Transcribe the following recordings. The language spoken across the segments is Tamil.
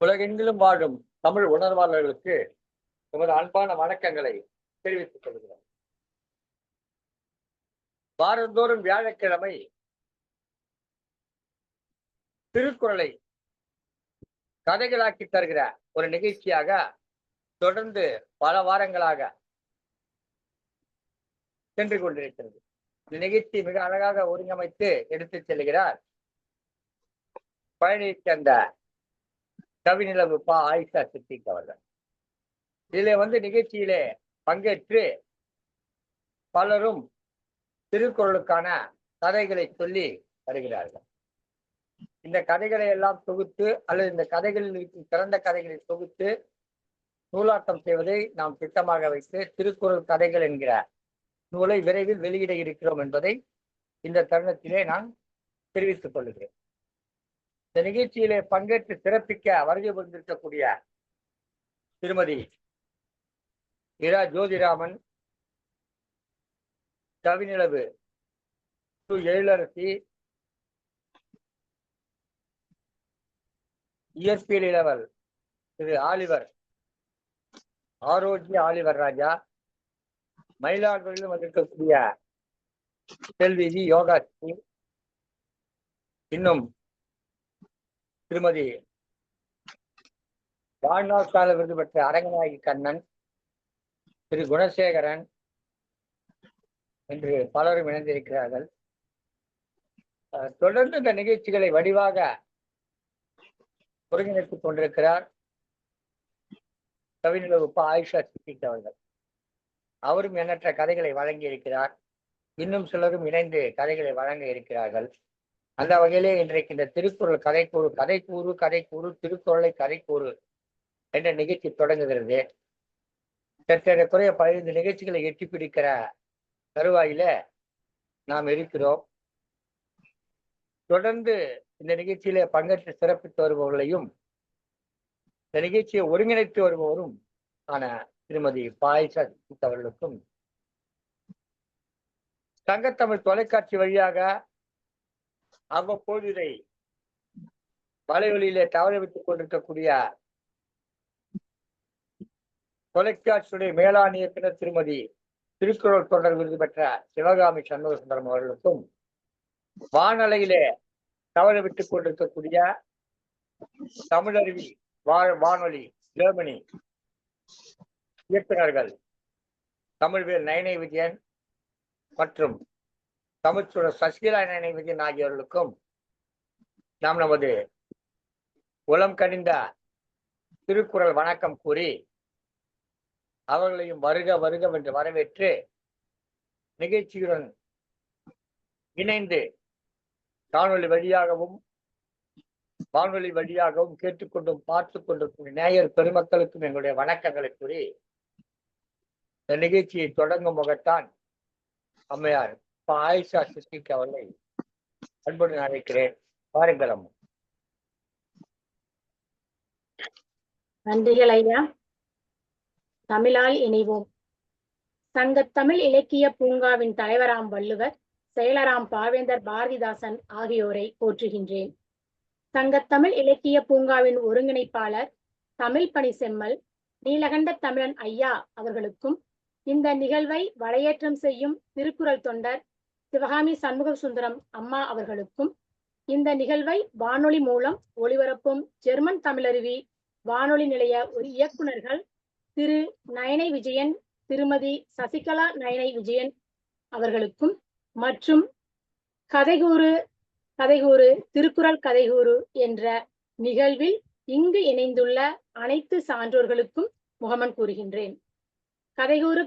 உலகெங்கிலும் வாழும் தமிழ் உணர்வாளர்களுக்கு நமது அன்பான வணக்கங்களை தெரிவித்துக் கொள்கிறோம். வாரந்தோறும் வியாழக்கிழமை திருக்குறளை கதைகளாக்கி தருகிற ஒரு நிகழ்ச்சியாக தொடர்ந்து பல வாரங்களாக சென்று கொண்டிருக்கிறது. இந்த நிகழ்ச்சி மிக அழகாக ஒருங்கமைத்து எடுத்துச் செல்கிறார் பழனியை சேர்ந்த கவிநிலவு பா ஆயிஷா சித்திக் அவர்கள். இதிலே நிகழ்ச்சியிலே பங்கேற்று பலரும் திருக்குறளுக்கான கதைகளை சொல்லி வருகிறார்கள். இந்த கதைகளை எல்லாம் தொகுத்து அல்லது இந்த கதைகளில் இருக்கும் சிறந்த கதைகளை தொகுத்து நூலாக்கம் செய்வதை நாம் திட்டமாக வைத்து திருக்குறள் கதைகள் என்கிற நூலை விரைவில் வெளியிட இருக்கிறோம் என்பதை இந்த தருணத்திலே நான் தெரிவித்துக் கொள்கிறேன். இந்த நிகழ்ச்சியிலே பங்கேற்று சிறப்பிக்க வருகை புரிந்திருக்கக்கூடிய திருமதி இரா ஜோதிராமன், கவிநிலவு எழிலரசி, இயற்பியல் இளவல் திரு ஆலிவர் ஆரோக்கிய ஆலிவர் ராஜா, மயிலாடுதுறையிலும் வந்திருக்கக்கூடிய செல்வி ஜி யோகாஸ்ரீ, இன்னும் திருமதி வாழ்நாள் கால விருது பெற்ற அரங்கநாயகி கண்ணன், திரு குணசேகரன் என்று பலரும் இணைந்திருக்கிறார்கள். தொடர்ந்து இந்த நிகழ்ச்சிகளை வடிவாக ஒருங்கிணைத்துக் கொண்டிருக்கிறார் கவிநிலவு பா ஆயிஷா சித்திக் அவர்கள். அவரும் எண்ணற்ற கதைகளை வழங்கி இருக்கிறார். இன்னும் சிலரும் இணைந்து கதைகளை வழங்க இருக்கிறார்கள். அந்த வகையிலே இன்றைக்கு இந்த திருக்குறள் கதைக்கூறு திருக்குறளை கதைக்கூறு என்ற நிகழ்ச்சி தொடங்குகிறது. சற்றேறக்குறைய 15 நிகழ்ச்சிகளை எட்டி பிடிக்கிற தருவாயில நாம் இருக்கிறோம். தொடர்ந்து இந்த நிகழ்ச்சியிலே பங்கேற்று சிறப்பித்து வருபவர்களையும் இந்த நிகழ்ச்சியை ஒருங்கிணைத்து வருபவரும் ஆன திருமதி பாயிஷா சித்திக் அவர்களுக்கும் சங்கத்தமிழ் தொலைக்காட்சி வழியாக அவ்வப்போது இதை வலைவெளியிலே தவற விட்டுக் கொண்டிருக்கக்கூடிய தொலைக்காட்சியுடைய மேலாண் இயக்குனர் திருமதி திருக்குறள் தொடர் விருது பெற்ற சிவகாமி சண்முக சுந்தரம் அவர்களுக்கும் வானலையிலே தவற விட்டுக் கொண்டிருக்கக்கூடிய தமிழருவி வானொலி ஜெர்மனி இயக்குநர்கள் தமிழ்வேல் நயனை விஜயன் மற்றும் தமிழ்ச்சூழல் சசிகலா நயனை விஜயன் ஆகியோர்களுக்கும் நாம் நமது உளம் கனிந்த திருக்குறள் வணக்கம் கூறி அவர்களையும் வருக வருக என்று வரவேற்று நிகழ்ச்சியுடன் இணைந்து காணொலி வழியாகவும் வானொலி வழியாகவும் கேட்டுக்கொண்டும் பார்த்து கொண்டிருக்கும் நேயர் பெருமக்களுக்கும் எங்களுடைய வணக்கங்களை கூறி இந்த நிகழ்ச்சியை தொடங்கும் முகத்தான் அம்மையார் ஆயிஷா சித்திக் அவர்களை அன்புடன் அழைக்கிறேன். பாருங்கள் அம்மா. நன்றிகள் ஐயா. தமிழால் இணைவோம். சங்கத்தமிழ் இலக்கிய பூங்காவின் தலைவராம் வள்ளுவர், செயலராம் பாவேந்தர் பாரதிதாசன் ஆகியோரை போற்றுகின்றேன். சங்கத்தமிழ் இலக்கிய பூங்காவின் ஒருங்கிணைப்பாளர் தமிழ் பணி செம்மல் நீலகண்ட தமிழன் ஐயா அவர்களுக்கும், இந்த நிகழ்வை வலையேற்றம் செய்யும் திருக்குறள் தொண்டர் சிவகாமி சண்முக சுந்தரம் அம்மா அவர்களுக்கும், இந்த நிகழ்வை வானொலி மூலம் ஒளிபரப்பும் ஜெர்மன் தமிழருவி வானொலி நிலைய ஒரு இயக்குநர்கள் திரு நயனை விஜயன், திருமதி சசிகலா நயனை விஜயன் அவர்களுக்கும், மற்றும் கதைகூறு திருக்குறள் கதைகூறு என்ற நிகழ்வில் இங்கு இணைந்துள்ள அனைத்து சான்றோர்களுக்கும் முகமன் கூறுகின்றேன். கதைகூறு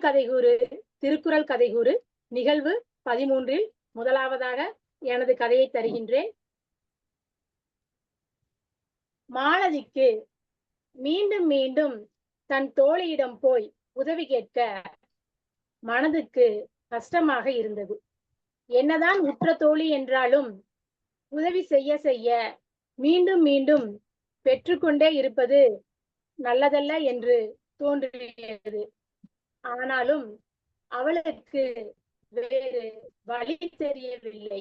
திருக்குறள் கதைகூறு நிகழ்வு 13இல் முதலாவதாக எனது கதையை தருகின்றேன். மாலதிக்கு மீண்டும் மீண்டும் தன் தோழியிடம் போய் உதவி கேட்க மனதுக்கு கஷ்டமாக இருந்தது. என்னதான் உற்ற தோழி என்றாலும் உதவி செய்ய செய்ய மீண்டும் மீண்டும் பெற்றுக்கொண்டே இருப்பது நல்லதல்ல என்று தோன்றியது. ஆனாலும் அவளுக்கு வேறு வழி தெரியவில்லை.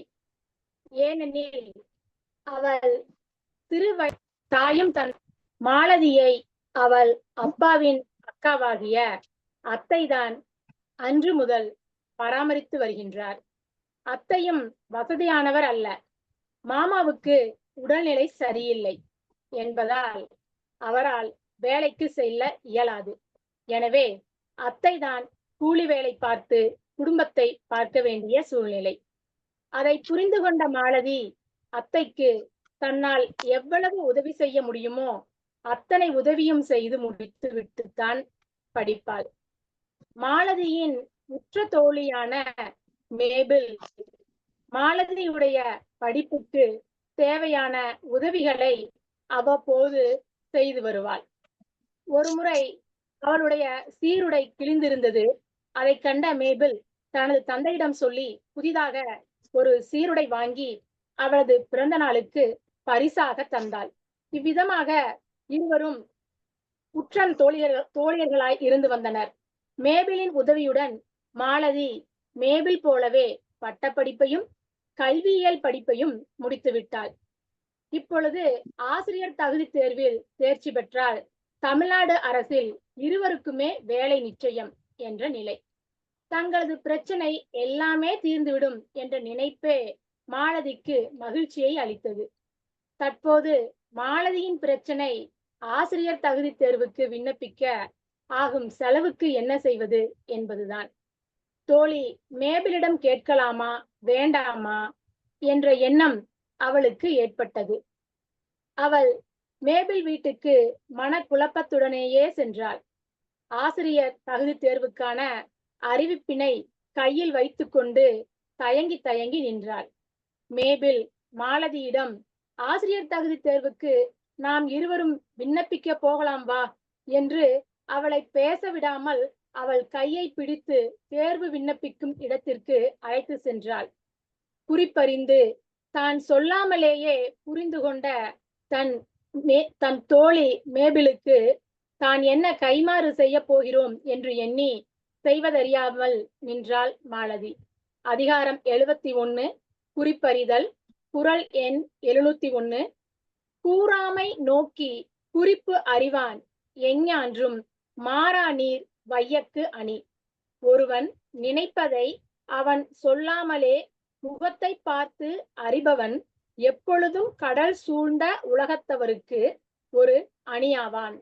ஏனெனில் அவள் தாயும் தன் மாலதியை அவள் அப்பாவின் அக்காவாகிய அத்தைதான் அன்று முதல் பராமரித்து வருகின்றார். அத்தையும் வசதியானவர் அல்ல. மாமாவுக்கு உடல்நிலை சரியில்லை என்பதால் அவரால் வேலைக்கு செல்ல இயலாது. எனவே அத்தைதான் கூலி வேலை பார்த்து குடும்பத்தை பார்க்க வேண்டிய சூழ்நிலை. அதை புரிந்து கொண்ட மாலதி அத்தைக்கு தன்னால் எவ்வளவு உதவி செய்ய முடியுமோ அத்தனை உதவியும் செய்து முடித்து விட்டுத்தான் படிப்பாள். மாலதியின் உற்ற தோழியான மேபிள் மாலதியுடைய படிப்புக்கு தேவையான உதவிகளை அவ்வப்போது செய்து வருவாள். ஒருமுறை அவளுடைய சீருடை கிழிந்திருந்தது. அதை கண்ட மேபிள் தனது தந்தையிடம் சொல்லி புதிதாக ஒரு சீருடை வாங்கி அவளது பிறந்த நாளுக்கு பரிசாக தந்தாள். இவ்விதமாக இருவரும் உற்றம் தோழியர்களாய் இருந்து வந்தனர். மேபிளின் உதவியுடன் மாலதி மேபிள் போலவே பட்டப்படிப்பையும் கல்வியியல் படிப்பையும் முடித்து விட்டாள். இப்பொழுது ஆசிரியர் தகுதி தேர்வில் தேர்ச்சி பெற்றால் தமிழ்நாடு அரசில் இருவருக்குமே வேலை நிச்சயம் என்ற நிலை. தங்களது பிரச்சனை எல்லாமே தீர்ந்துவிடும் என்ற நினைப்பே மாலதிக்கு மகிழ்ச்சியை அளித்தது. தற்போது மாலதியின் பிரச்சனை ஆசிரியர் தகுதி தேர்வுக்கு விண்ணப்பிக்க ஆகும் செலவுக்கு என்ன செய்வது என்பதுதான். தோழி மேபிளிடம் கேட்கலாமா வேண்டாமா என்ற எண்ணம் அவளுக்கு ஏற்பட்டது. அவள் மேபிள் வீட்டுக்கு மனக்குழப்பத்துடனேயே சென்றாள். ஆசிரியர் தகுதி தேர்வுக்கான அறிவிப்பினை கையில் வைத்துக்கொண்டு தயங்கி தயங்கி நின்றாள். மேபிள் மாலதியிடம் ஆசிரியர் தகுதி தேர்வுக்கு நாம் இருவரும் விண்ணப்பிக்க போகலாம் வா என்று அவளை பேச விடாமல் அவள் கையை பிடித்து தேர்வு விண்ணப்பிக்கும் இடத்திற்கு அழைத்து சென்றாள். குறிப்பறிந்து தான் சொல்லாமலேயே புரிந்து கொண்ட தன் தோழி மேபிளுக்கு தான் என்ன கைமாறு செய்ய போகிறோம் என்று எண்ணி செய்வதறியாமல் நின்றாள் மாலதி. அதிகாரம் 71 குறிப்பறிதல். குறள் எண் 701. கூறாமை நோக்கி குறிப்பு அறிவான் எஞ்ஞான்றும் மாறா நீர் வையக்கு அணி. ஒருவன் நினைப்பதை அவன் சொல்லாமலே முகத்தை பார்த்து அறிபவன் எப்பொழுதும் கடல் சூழ்ந்த உலகத்தவருக்கு ஒரு அணியாவான்.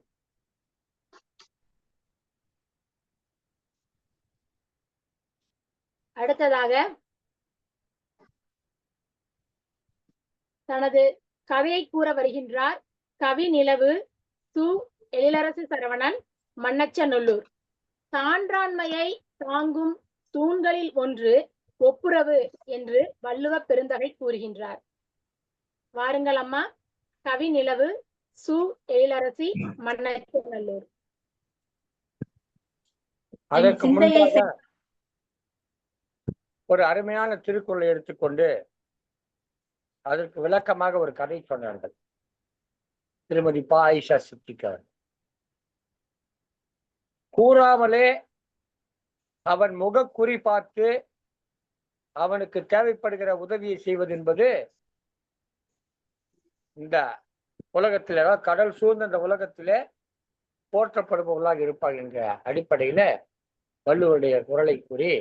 அடுத்ததாக தனது கதையை கூற வருகின்றார் கவி நிலவு சு. எழிலரசு சரவணன், மண்ணச்சநல்லூர். சான்றாண்மையை தாங்கும் தூண்களில் ஒன்று ஒப்புரவு என்று வள்ளுவ பெருந்தகை கூறுகின்றார். வாருங்கள் அம்மா. கவி நிலவு சு. எழிலரசி, மண்ணச்சநல்லூர். அதற்கு முன்பாக ஒரு அருமையான திருக்குறளை எடுத்துக்கொண்டு அதற்கு விளக்கமாக ஒரு கதை சொன்னார்கள் திருமதி பா. ஆயிஷா சித்திகா. கூறாமலே அவன் முகக்குறி பார்த்து அவனுக்கு தேவைப்படுகிற உதவியை செய்வது என்பது இந்த உலகத்தில, கடல் சூழ்ந்த இந்த உலகத்திலே போற்றப்படுபவர்களாக இருப்பார் என்ற அடிப்படையில வள்ளுவருடைய குறளை கூறி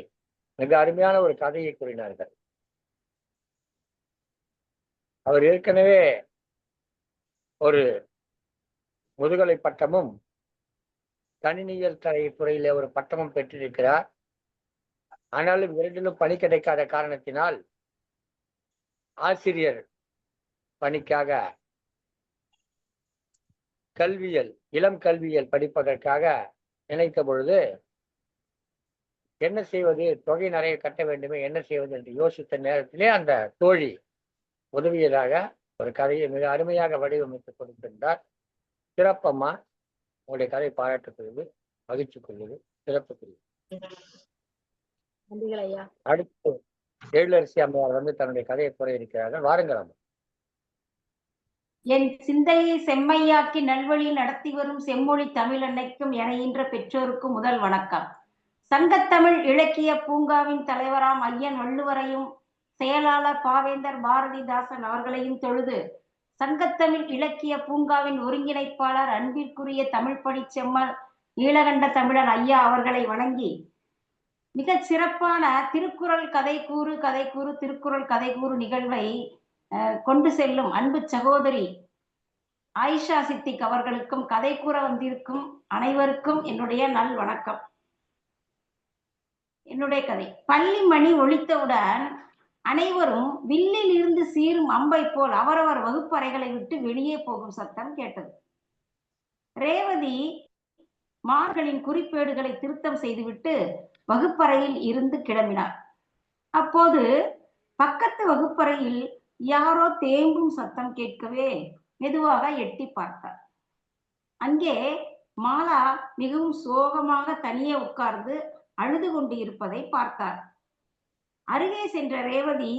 மிக அருமையான ஒரு கதையை கூறினார்கள். அவர் ஏற்கனவே ஒரு முதுகலை பட்டமும் கணினியல் துறையில ஒரு பட்டமும் பெற்றிருக்கிறார். ஆனாலும் இரண்டிலும் பணி கிடைக்காத காரணத்தினால் ஆசிரியர் பணிக்காக இளம் கல்வியல் படிப்பதற்காக நினைத்த பொழுது என்ன செய்வது, தொகை நிறைய கட்ட வேண்டுமே, என்ன செய்வது என்று யோசித்த நேரத்திலே அந்த தோழி உதவியதாக ஒரு கதையை மிக அருமையாக வடிவமைத்து கொடுத்திருந்தார். சிறப்பம்மா, உங்களுடைய கதை பாராட்டுக்குரியது, மகிழ்ச்சி கொள்வது, சிறப்புக்குரியது. அடுத்து எழிலரசி அம்மையார் வந்து தன்னுடைய கதையை கூற இருக்கிறார்கள். வாருங்கள் அம்மா. என் சிந்தையை செம்மையாக்கி நல்வழியில் நடத்தி வரும் செம்மொழி தமிழ் அன்னைக்கும் எனையின்ற பெற்றோருக்கும் முதல் வணக்கம். சங்கத்தமிழ் இலக்கிய பூங்காவின் தலைவராம் ஐயன் வள்ளுவரையும் செயலாளர் பாவேந்தர் பாரதிதாசன் அவர்களையும் தொழுது சங்கத்தமிழ் இலக்கிய பூங்காவின் ஒருங்கிணைப்பாளர் அன்பிற்குரிய தமிழ் பணி செம்மல் நீலகண்ட தமிழன் ஐயா அவர்களை வணங்கி மிக சிறப்பான திருக்குறள் கதை கூறு திருக்குறள் கதை கூறு நிகழ்வை கொண்டு செல்லும் அன்பு சகோதரி ஆயிஷா சித்திக் அவர்களுக்கும் கதை கூற வந்திருக்கும் அனைவருக்கும் என்னுடைய நல் வணக்கம். என்னுடைய கதை. பள்ளி மணி ஒலித்தவுடன் அனைவரும் வில்லில் இருந்து சீரும் அம்பை போல் அவரவர் வகுப்பறைகளை விட்டு வெளியே போகும் சத்தம் கேட்டது. ரேவதி மார்களின் குறிப்பேடுகளை திருத்தம் செய்துவிட்டு வகுப்பறையில் இருந்து கிளம்பினார். அப்போது பக்கத்து வகுப்பறையில் யாரோ தேம்பும் சத்தம் கேட்கவே மெதுவாக எட்டி பார்த்தார். அங்கே மாலா மிகவும் சோகமாக தனியே உட்கார்ந்து அழுது கொண்டு இருப்பதை பார்த்தார். அருகே சென்ற ரேவதி,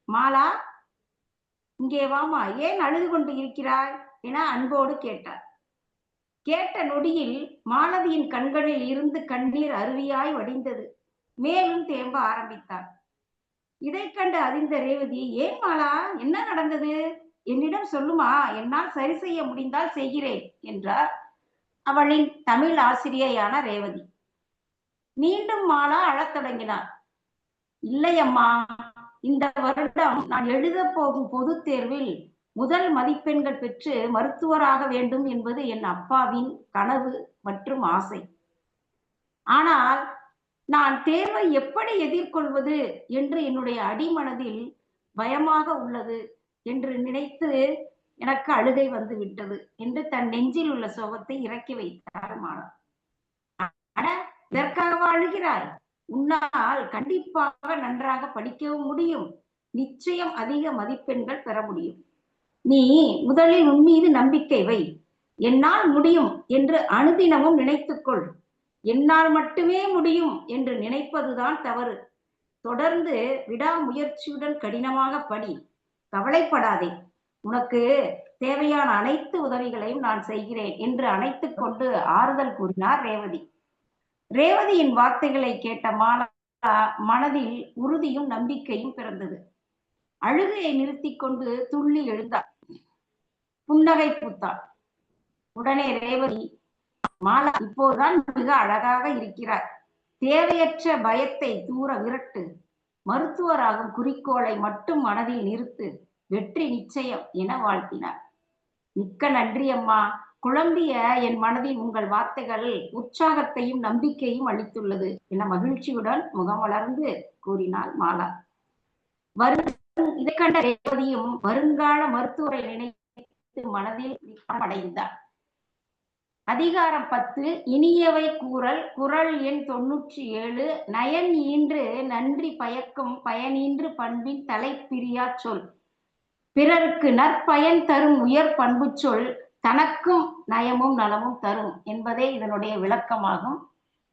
மாலா இங்கே வாமா, ஏன் அழுது கொண்டு இருக்கிறாய் என அன்போடு கேட்டார். கேட்ட நொடியில் மாலதியின் கண்களில் இருந்து கண்ணீர் அருவியாய் வடிந்தது. மேலும் தேம்ப ஆரம்பித்தார். இதை கண்டு அறிந்த ரேவதி, ஏன் மாலா, என்ன நடந்தது, என்னிடம் சொல்லுமா, என்னால் சரி செய்ய முடிந்தால் செய்கிறேன் என்றார் அவளின் தமிழ் ஆசிரியையான ரேவதி. மீண்டும் மாலா அழத் தொடங்கினார். இல்லை அம்மா, இந்த வருடம் நான் எழுத போகும் பொது தேர்வில் முதல் மதிப்பெண்கள் பெற்று மருத்துவராக வேண்டும் என்பது என் அப்பாவின் கனவு மற்றும் ஆசை. ஆனால் நான் தேர்வை எப்படி எதிர்கொள்வது என்று என்னுடைய அடிமனதில் பயமாக உள்ளது என்று நினைத்து எனக்கு அழுகை வந்து விட்டது என்று தன் நெஞ்சில் உள்ள சோகத்தை இறக்கி வைத்தார் மாலா. அட, இதற்காக அழுகிறாய்? உன்னால் கண்டிப்பாக நன்றாக படிக்கவும் முடியும், நிச்சயம் அதிக மதிப்பெண்கள் பெற முடியும். நீ முதலில் உன் மீது நம்பிக்கை வை. என்னால் முடியும் என்று அனுதினமும் நினைத்துக்கொள். என்னால் மட்டுமே முடியும் என்று நினைப்பதுதான் தவறு. தொடர்ந்து விடாமுயற்சியுடன் கடினமாக படி. கவலைப்படாதே, உனக்கு தேவையான அனைத்து உதவிகளையும் நான் செய்கிறேன் என்று அணைத்துக் கொண்டு ஆறுதல் கூறினார் ரேவதி. ரேவதியின் வார்த்தைகளை கேட்ட மாலா மனதில் உறுதியும் நம்பிக்கையும் பிறந்தது. அழுகையை நிறுத்தி கொண்டு துள்ளி எழுந்தார். புன்னகை பூத்தாள். உடனே ரேவதி, மாலா, இப்போதுதான் மிக அழகாக இருக்கிறார். தேவையற்ற பயத்தை தூர விரட்டு. மருத்துவராகும் குறிக்கோளை மட்டும் மனதில் நிறுத்து. வெற்றி நிச்சயம் என வாழ்த்தினார். மிக்க நன்றி அம்மா. குழம்பிய என் மனதில் உங்கள் வார்த்தைகள் உற்சாகத்தையும் நம்பிக்கையும் அளித்துள்ளது என மகிழ்ச்சியுடன் முகமலர்ந்து கூறினாள் மாலா. இதை கண்ட ரேவதியும் வருங்கால மருத்துவரை நினைத்து மனதில் அடைந்தார். அதிகாரம் 10, இனியவை கூறல். குறள் எண் 97. நயன் ஈன்று நன்றி பயக்கும் பயனீன்று பண்பின் தலைப்பிரியா சொல். பிறருக்கு நற்பயன் தரும் உயர் பண்பு சொல் தனக்கும் நயமும் நலமும் தரும் என்பதே இதனுடைய விளக்கமாகும்.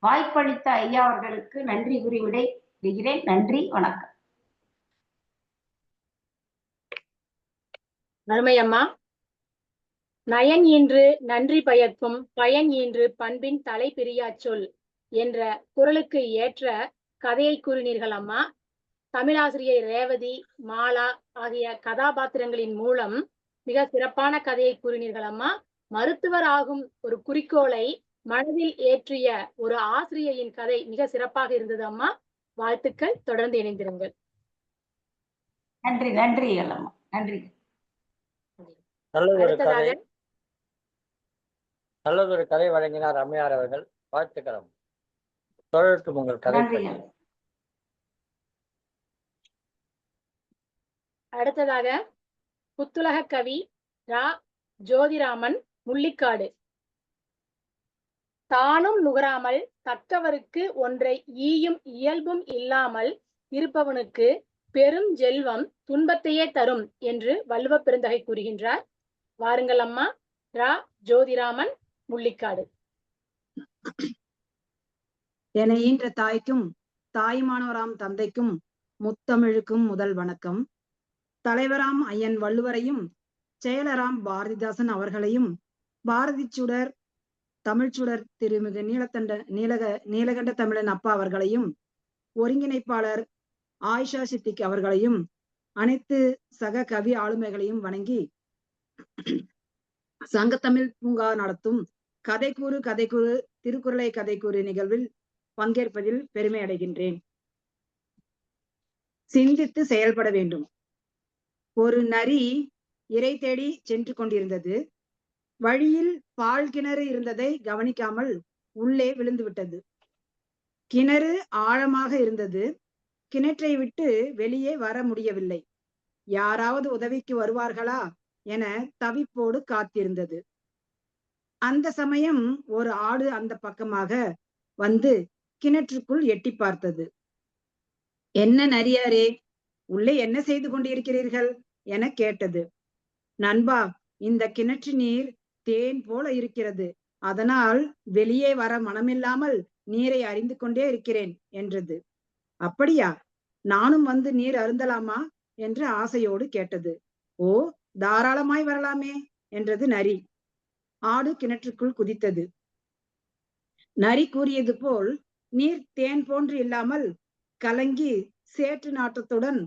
வாய்ப்பளித்த ஐயா அவர்களுக்கு நன்றி கூறி விடைபெறுகிறேன். நன்றி, வணக்கம். அருமையம்மா. நயன் ஈன்று நன்றி பயக்கும் பயன் ஈன்று பண்பின் தலை பிரியா சொல் என்ற குறளுக்கு ஏற்ற கதையை கூறினீர்கள் அம்மா. தமிழாசிரியை ரேவதி, மாலா ஆகிய கதாபாத்திரங்களின் மூலம் மிக சிறப்பான கதையை கூறினீர்கள் அம்மா. மருத்துவர் ஆகும் ஒரு குறிக்கோளை மனதில் ஏற்றிய ஒரு ஆசிரியையின் கதை மிக சிறப்பாக இருந்தது அம்மா. வாழ்த்துக்கள். தொடர்ந்து இணைந்திருங்கள். நன்றி. நன்றி அம்மா. நன்றி. நல்லதொரு கதை வழங்கினார் அம்மையார் அவர்கள். வாழ்த்துக்கள். தொடரட்டும் உங்கள் கதை. அடுத்ததாக புத்துலக கவி ரா. ஜோதிராமன், முள்ளிக்காடு. தானும் நுகராமல் தக்கவருக்கு ஒன்றை ஈயும் இயல்பும் இல்லாமல் இருப்பவனுக்கு பெரும் செல்வம் துன்பத்தையே தரும் என்று வள்ளுவ பெருந்தகை கூறுகின்றார். வாருங்கள் அம்மா. ரா. ஜோதிராமன், முள்ளிக்காடு. என ஈன்ற தாய்க்கும் தாய்மானவராம் தந்தைக்கும் முத்தமிழுக்கும் முதல் வணக்கம். தலைவராம் ஐயன் வள்ளுவரையும் செயலராம் பாரதிதாசன் அவர்களையும் பாரதி சுடர் தமிழ்ச்சுடர் திருமிகு நீலகண்ட தமிழன் அப்பா அவர்களையும் ஒருங்கிணைப்பாளர் ஆயிஷா சித்திக் அவர்களையும் அனைத்து சக கவி ஆளுமைகளையும் வணங்கி சங்கத்தமிழ் பூங்கா நடத்தும் கதைக்கூறு திருக்குறளை கதைக்கூறு நிகழ்வில் பங்கேற்பதில் பெருமை அடைகின்றேன். சிந்தித்து செயல்பட வேண்டும். ஒரு நரி இரை தேடி சென்று கொண்டிருந்தது. வழியில் பால் கிணறு இருந்ததை கவனிக்காமல் உள்ளே விழுந்து விட்டது. கிணறு ஆழமாக இருந்தது. கிணற்றை விட்டு வெளியே வர முடியவில்லை. யாராவது உதவிக்கு வருவார்களா என தவிப்போடு காத்திருந்தது. அந்த சமயம் ஒரு ஆடு அந்த பக்கமாக வந்து கிணற்றுக்குள் எட்டி பார்த்தது. என்ன நரியாரே, உள்ளே என்ன செய்து கொண்டிருக்கிறீர்கள் என கேட்டது. நண்பா, இந்த கிணற்று நீர் தேன் போல இருக்கிறது. அதனால் வெளியே வர மனமில்லாமல் நீரை அறிந்து கொண்டே இருக்கிறேன் என்றது. அப்படியா, நானும் வந்து நீர் அருந்தலாமா என்று ஆசையோடு கேட்டது. ஓ, தாராளமாய் வரலாமே என்றது நரி. ஆடு கிணற்றுக்குள் குதித்தது. நரி கூறியது போல் நீர் தேன் போன்று இல்லாமல் கலங்கி சேற்று நாற்றத்துடன்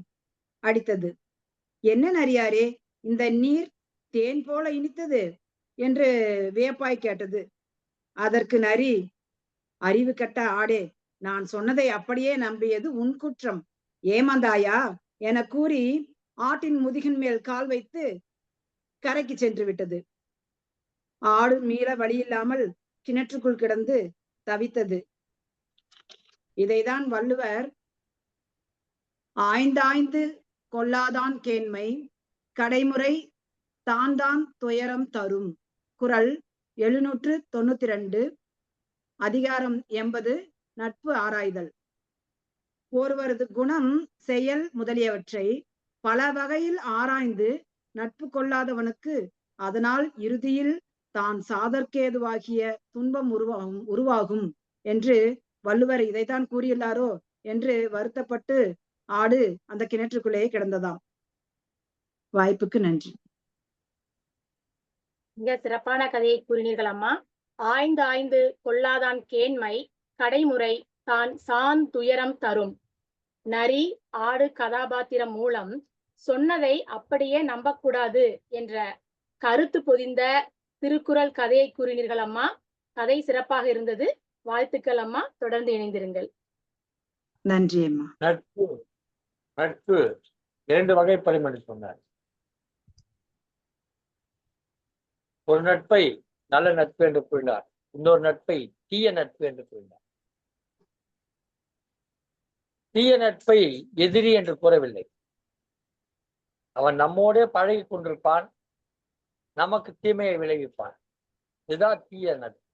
அடித்தது. என்ன நரியாரே, இந்த நீர் தேன் போல இனித்தது என்று வியப்பாய் கேட்டது. அதற்கு நரி, அறிவு கெட்ட ஆடே, நான் சொன்னதை அப்படியே நம்பியது உன் குற்றம். ஏமாந்தாயா என கூறி ஆட்டின் முதுகின் மேல் கால் வைத்து கரைக்கு சென்று விட்டது. ஆடு மீள வழியில்லாமல் கிணற்றுக்குள் கிடந்து தவித்தது. இதைதான் வள்ளுவர் ஆய்ந்தாய்ந்து கொள்ளாதான் கேண்மை கடைமுறை தான் துயரம் தரும். குறள் 792, அதிகாரம் 80, நட்பு ஆராய்தல். ஒருவரது குணம், செயல் முதலியவற்றை பல வகையில் ஆராய்ந்து நட்பு கொள்ளாதவனுக்கு அதனால் இறுதியில் தான் சாதற்கேதுவாகிய துன்பம் உருவாகும் என்று வள்ளுவர் இதைத்தான் கூறியுள்ளாரோ என்று வருத்தப்பட்டு ஆடு அந்த கிணற்றுக்குள்ளேயே கிடந்ததாம். வாய்ப்புக்கு நன்றி. மிக சிறப்பான கதையை கூறினீர்கள் அம்மா. ஆய்ந்து ஆய்ந்து கொள்ளாதான் கேண்மை கடைமுறை தான் துயரம் தரும். நரி ஆடு கதாபாத்திரம் மூலம் சொன்னதை அப்படியே நம்பக்கூடாது என்ற கருத்து பொதிந்த திருக்குறள் கதையை கூறினீர்கள் அம்மா. கதை சிறப்பாக இருந்தது. வாழ்த்துக்கள் அம்மா. தொடர்ந்து இணைந்திருங்கள். நன்றி அம்மா. நட்பு 2 வகைப்படும் என்று சொன்னார். ஒரு நட்பை நல்ல நட்பு என்று கூறினார், இன்னொரு நட்பை தீய நட்பு என்று கூறினார். தீய நட்பை எதிரி என்று கூறவில்லை. அவன் நம்மோடே பழகி கொண்டிருப்பான், நமக்கு தீமையை விளைவிப்பான். இதுதான் தீய நட்பு.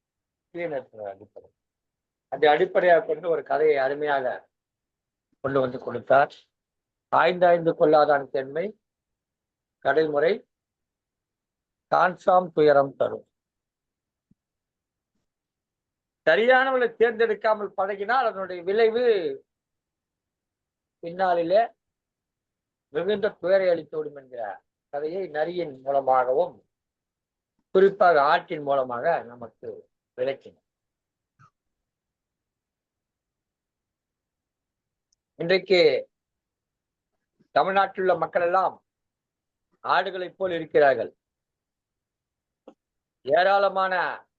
தீய நட்பு அடிப்படை. அதை அடிப்படையாக கொண்டு ஒரு கதையை அருமையாக கொண்டு வந்து கொடுத்தார். ஆய்ந்தாய்ந்து கொள்ளாதான் கேண்மை கடைமுறை தான் துயரம் தரும். சரியானவர்களை தேர்ந்தெடுக்காமல் பழகினால் அதனுடைய விளைவு பின்னாளிலே மிகுந்த துயரை அளித்துவிடும் என்கிற கதையை நரியின் மூலமாகவும் குறிப்பாக ஆட்டின் மூலமாக நமக்கு விளக்கினார். இன்றைக்கு தமிழ்நாட்டில் உள்ள மக்கள் எல்லாம் ஆடுகளைப் போல் இருக்கிறார்கள். ஏராளமான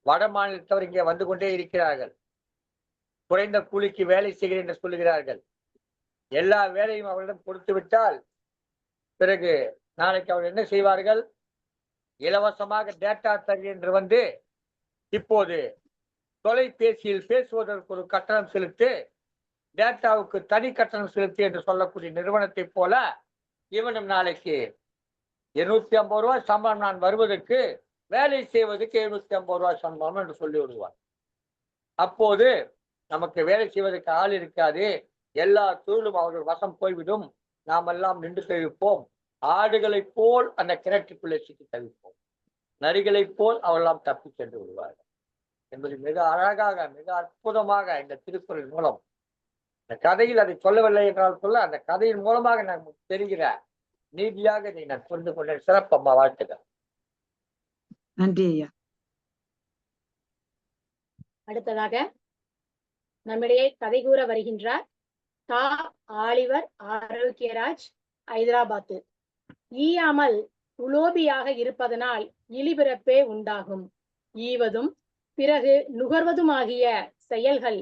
வட மாநிலத்தவர் இங்கே வந்து கொண்டே இருக்கிறார்கள். குறைந்த கூலிக்கு வேலை செய்கிறேன் என்று சொல்லுகிறார்கள். எல்லா வேலையும் அவரிடம் கொடுத்து விட்டால் பிறகு நாளைக்கு அவர் என்ன செய்வார்கள்? இலவசமாக டேட்டா தருகிறேன் என்று வந்து இப்போது தொலைபேசியில் பேசுவதற்கு ஒரு கட்டணம் செலுத்து, டேட்டாவுக்கு தனி கட்டணம் செலுத்து என்று சொல்லக்கூடிய நிறுவனத்தை போல இவனும் நாளைக்கு 250 ரூபாய் சம்பளம் நான் வருவதற்கு வேலை செய்வதற்கு 750 ரூபாய் சம்பளம் என்று சொல்லி விடுவார். அப்போது நமக்கு வேலை செய்வதற்கு ஆள் இருக்காது, எல்லா தொழிலும் அவர்கள் வசம் போய்விடும், நாம் எல்லாம் நின்று தவிப்போம். ஆடுகளைப் போல் அந்த கிணற்றுக்குள்ளே சிக்கி தவிப்போம். நரிகளைப் போல் அவரெல்லாம் தப்பி சென்று விடுவார்கள் என்பது மிக அழகாக, மிக அற்புதமாக இந்த திருக்குறள் மூலம், இந்த கதையில் அதை சொல்லவில்லை என்றால் சொல்ல, அந்த கதையின் மூலமாக நமக்கு தெரிகிற நீதியாக நீ நான் புரிந்து கொண்ட சிறப்பம்மா. வாழ்த்துக்கள். நன்றி ஐயா. அடுத்ததாக நம்மிடையே கதை கூற வருகின்றார் ஆலிவர் ஆரோக்கியராஜ், ஹைதராபாத். ஈயாமல் உலோபியாக இருப்பதனால் இழிபிறப்பே உண்டாகும். ஈவதும் பிறகு நுகர்வதுமாகிய செயல்கள்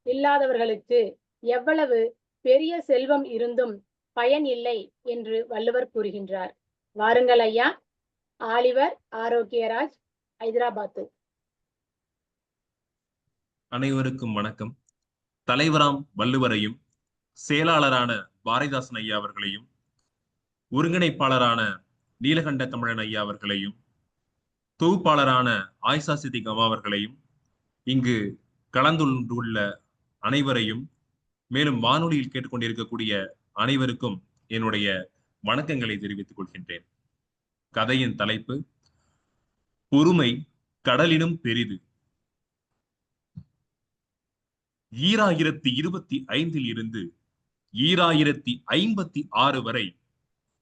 இல்லாதவர்களுக்கு எவ்வளவு பெரிய செல்வம் இருந்தும் பயன் இல்லை என்று வள்ளுவர் கூறுகின்றார். வாருங்கள் ஐயா. ஆலிவர் ஆரோக்கியராஜ், ஹைதராபாத். அனைவருக்கும் வணக்கம். தலைவராம் வள்ளுவரையும், செயலாளரான பாரதிதாசன் ஐயா அவர்களையும், ஒருங்கிணைப்பாளரான நீலகண்ட தமிழன் ஐயா அவர்களையும், தொகுப்பாளரான ஆயிஷா சித்திக் அம்மா அவர்களையும், இங்கு கலந்துள்ள அனைவரையும், மேலும் வானொலியில் கேட்டுக்கொண்டிருக்கக்கூடிய அனைவருக்கும் என்னுடைய வணக்கங்களை தெரிவித்துக் கொள்கின்றேன். கதையின் தலைப்பு பொறுமை கடலினும் பெரிது. 2025 இருந்து 2056 வரை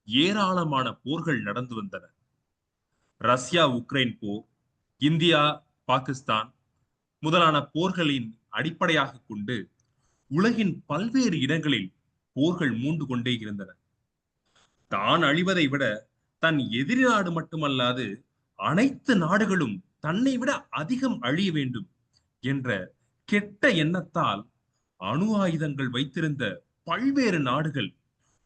ஏராளமான போர்கள் நடந்து வந்தன. ரஷ்யா உக்ரைன் போர், இந்தியா பாகிஸ்தான் முதலான போர்களின் அடிப்படையாக கொண்டு உலகின் பல்வேறு இடங்களில் போர்கள் மூண்டு கொண்டே இருந்தன. தான் அழிவதை விட தன் எதிரி நாடு மட்டுமல்லாது அனைத்து நாடுகளும் தன்னை விட அதிகம் அழிய வேண்டும் என்ற கெட்ட எண்ணத்தால் அணு ஆயுதங்கள் வைத்திருந்த பல்வேறு நாடுகள்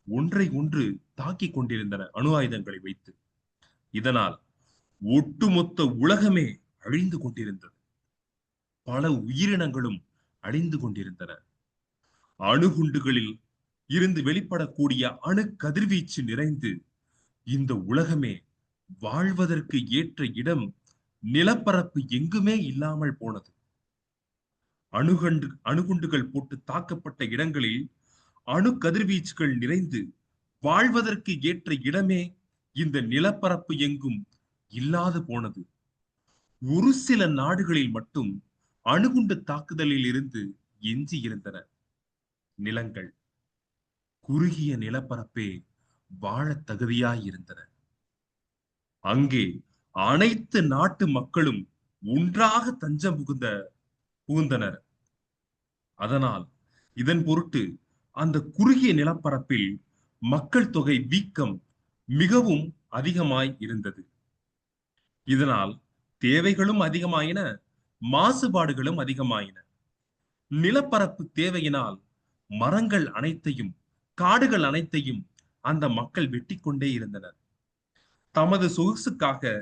ஒன்றை ஒன்று தாக்கிக் கொண்டிருந்தன அணு ஆயுதங்களை வைத்து. இதனால் ஒட்டுமொத்த உலகமே அழிந்து கொண்டிருந்தது. பல உயிரினங்களும் அழிந்து கொண்டிருந்தன. அணுகுண்டுகளில் இருந்து வெளிப்படக்கூடிய அணு கதிர்வீச்சு நிறைந்து இந்த உலகமே வாழ்வதற்கு ஏற்ற இடம், நிலப்பரப்பு எங்குமே இல்லாமல் போனது. அணுகுண்டுகள் போட்டு தாக்கப்பட்ட இடங்களில் அணு கதிர்வீச்சுகள் நிறைந்து வாழ்வதற்கு ஏற்ற இடமே இந்த நிலப்பரப்பு எங்கும் இல்லாது போனது. ஒரு சில நாடுகளில் மட்டும் அணுகுண்டு தாக்குதலில் இருந்து எஞ்சி இருந்தன நிலங்கள். குறுகிய நிலப்பரப்பே வாழ தகுதியாயிருந்தன. அங்கே அனைத்து நாட்டு மக்களும் ஒன்றாக தஞ்சம் புகுந்தனர். அதனால் இதன் பொருட்டு அந்த குறுகிய நிலப்பரப்பில் மக்கள் தொகை வீக்கம் மிகவும் அதிகமாய் இருந்தது. இதனால் தேவைகளும் அதிகமாயின, மாசுபாடுகளும் அதிகமாயின. நிலப்பரப்பு தேவையினால் மரங்கள் அனைத்தையும், காடுகள் அனைத்தையும் அந்த மக்கள் வெட்டி கொண்டே இருந்தனர். தமது சொகுசுக்காக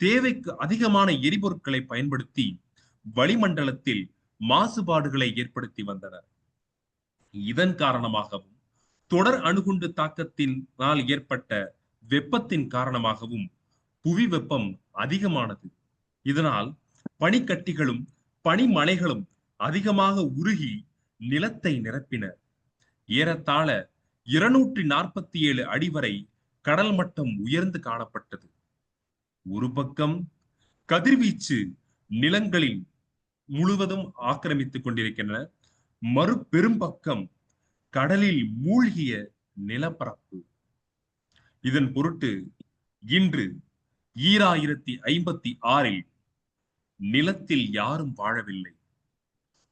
தேவைக்கு அதிகமான எரிபொருட்களை பயன்படுத்தி வளிமண்டலத்தில் மாசுபாடுகளை ஏற்படுத்தி வந்தனர். இதன் காரணமாகவும் தொடர் அணுகுண்டு தாக்கத்தினால் ஏற்பட்ட வெப்பத்தின் காரணமாகவும் புவி வெப்பம் அதிகமானது. இதனால் பனிக்கட்டிகளும் பனிமலைகளும் அதிகமாக உருகி நிலத்தை நிரப்பின. ஏறத்தாழ 247 அடி வரை கடல் மட்டம் உயர்ந்து காணப்பட்டது. ஒரு பக்கம் கதிர்வீச்சு நிலங்களில் முழுவதும் ஆக்கிரமித்துக் கொண்டிருக்கின்றன, மறு பெரும்பக்கம் கடலில் மூழ்கிய நிலப்பரப்பு. இதன் பொருட்டு இன்று 2056 நிலத்தில் யாரும் வாழவில்லை,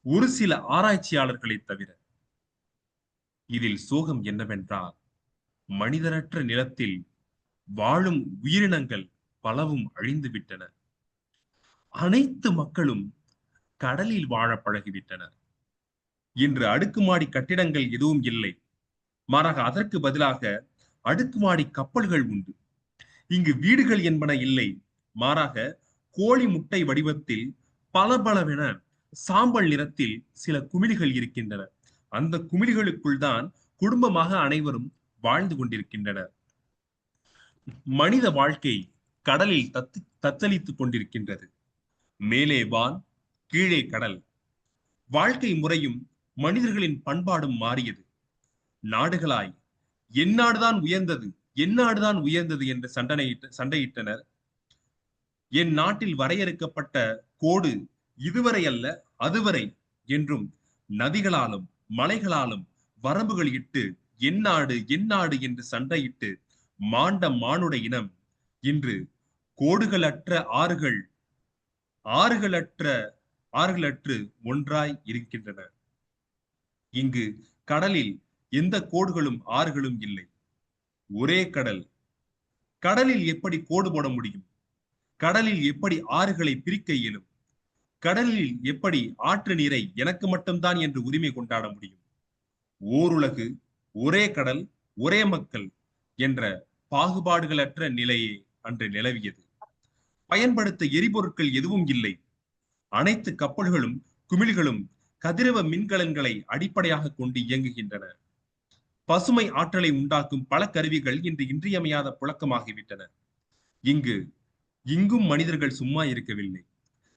ஒரு சில ஆராய்ச்சியாளர்களை தவிர. இதில் சோகம் என்னவென்றால், மனிதரற்ற நிலத்தில் வாழும் உயிரினங்கள் பலவும் அழிந்து விட்டன. அனைத்து மக்களும் கடலில் வாழ பழகிவிட்டனர். இன்று அடுக்குமாடி கட்டிடங்கள் எதுவும் இல்லை, மாறாக அதற்கு பதிலாக அடுக்குமாடி கப்பல்கள் உண்டு. இங்கு வீடுகள் என்பன இல்லை, மாறாக கோழி முட்டை வடிவத்தில் பளபளவென சாம்பல் நிறத்தில் சில குமிழிகள் இருக்கின்றன. அந்த குமிழிகளுக்குள் தான் குடும்பமாக அனைவரும் வாழ்ந்து கொண்டிருக்கின்றனர். மனித வாழ்க்கை கடலில் தத்தளித்துக் கொண்டிருக்கின்றது. மேலே வான், கீழே கடல். வாழ்க்கை முறையும் மனிதர்களின் பண்பாடும் மாறியது. நாடுகளாய் என் நாடுதான் உயர்ந்தது, என் நாடுதான் உயர்ந்தது என்று சண்டையிட்டனர். என் நாட்டில் வரையறுக்கப்பட்ட கோடு இதுவரை அல்ல அதுவரை என்றும் நதிகளாலும் மலைகளாலும் வரம்புகள் இட்டு என் நாடு என் நாடு என்று சண்டையிட்டு மாண்ட மானுட இனம் இன்று கோடுகளற்ற ஆறுகளற்று ஒன்றாய் இருக்கின்றன. இங்கு கடலில் எந்த கோடுகளும் ஆறுகளும் இல்லை. ஒரே கடல், கடலில் எப்படி கோடு போட முடியும்? கடலில் எப்படி ஆறுகளை பிரிக்க இயலும்? கடலில் எப்படி ஆற்று நீரை எனக்கு மட்டும்தான் என்று உரிமை கொண்டாட முடியும்? ஓருலகு, ஒரே கடல், ஒரே மக்கள் என்ற பாகுபாடுகளற்ற நிலையே அன்று நிலவியது. பயன்படுத்த எரிபொருட்கள் எதுவும் இல்லை. அனைத்து கப்பல்களும் குமிழ்களும் கதிரவ மின்கலன்களை அடிப்படையாக கொண்டு இயங்குகின்றன. பசுமை ஆற்றலை உண்டாக்கும் பல கருவிகள் இன்று இன்றியமையாத புழக்கமாகிவிட்டன. இங்கும் மனிதர்கள் சும்மா இருக்கவில்லை.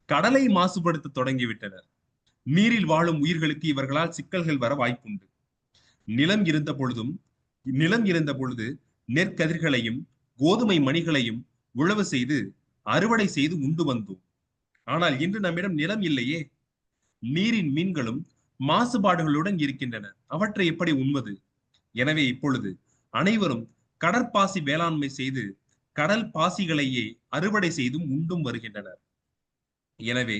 கடலை மாசுபடுத்த தொடங்கிவிட்டனர். நீரில் வாழும் உயிர்களுக்கு இவர்களால் சிக்கல்கள் வர வாய்ப்புண்டு. நிலம் இருந்த பொழுது நெற்கதிர்களையும் கோதுமை மணிகளையும் உழவு செய்து அறுவடை செய்து உண்டு வந்தோம். ஆனால் இன்று நம்மிடம் நிலம் இல்லையே. நீரின் மீன்களும் மாசுபாடுகளுடன் இருக்கின்றன. அவற்றை எப்படி உண்பது? எனவே இப்பொழுது அனைவரும் கடற்பாசி வேளாண்மை செய்து கடல் பாசிகளையே அறுவடை செய்தும் உண்டும் வருகின்றனர். எனவே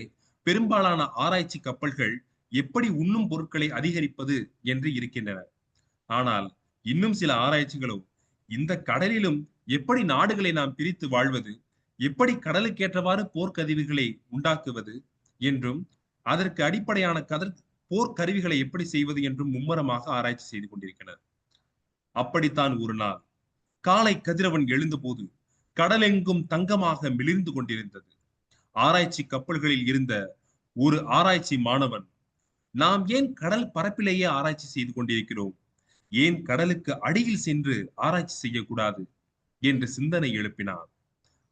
பெரும்பாலான ஆராய்ச்சி கப்பல்கள் எப்படி உண்ணும் பொருட்களை அதிகரிப்பது என்று இருக்கின்றன. ஆனால் இன்னும் சில ஆராய்ச்சிகளோ இந்த கடலிலும் எப்படி நாடுகளை நாம் பிரித்து வாழ்வது, எப்படி கடலுக்கேற்றவாறு போர்க்கருவிகளை உண்டாக்குவது என்றும் அதற்கு அடிப்படையான போர்க்கருவிகளை எப்படி செய்வது என்றும் மும்மரமாக ஆராய்ச்சி செய்து கொண்டிருக்கிறார். அப்படித்தான் ஒரு நாள் காலை கதிரவன் எழுந்தபோது கடலெங்கும் தங்கமாக மிளிர்ந்து கொண்டிருந்தது. ஆராய்ச்சி கப்பல்களில் இருந்த ஒரு ஆராய்ச்சி மாணவன், நாம் ஏன் கடல் பரப்பிலேயே ஆராய்ச்சி செய்து கொண்டிருக்கிறோம், ஏன் கடலுக்கு அடியில் சென்று ஆராய்ச்சி செய்யக்கூடாது என்று சிந்தனை எழுப்பினான்.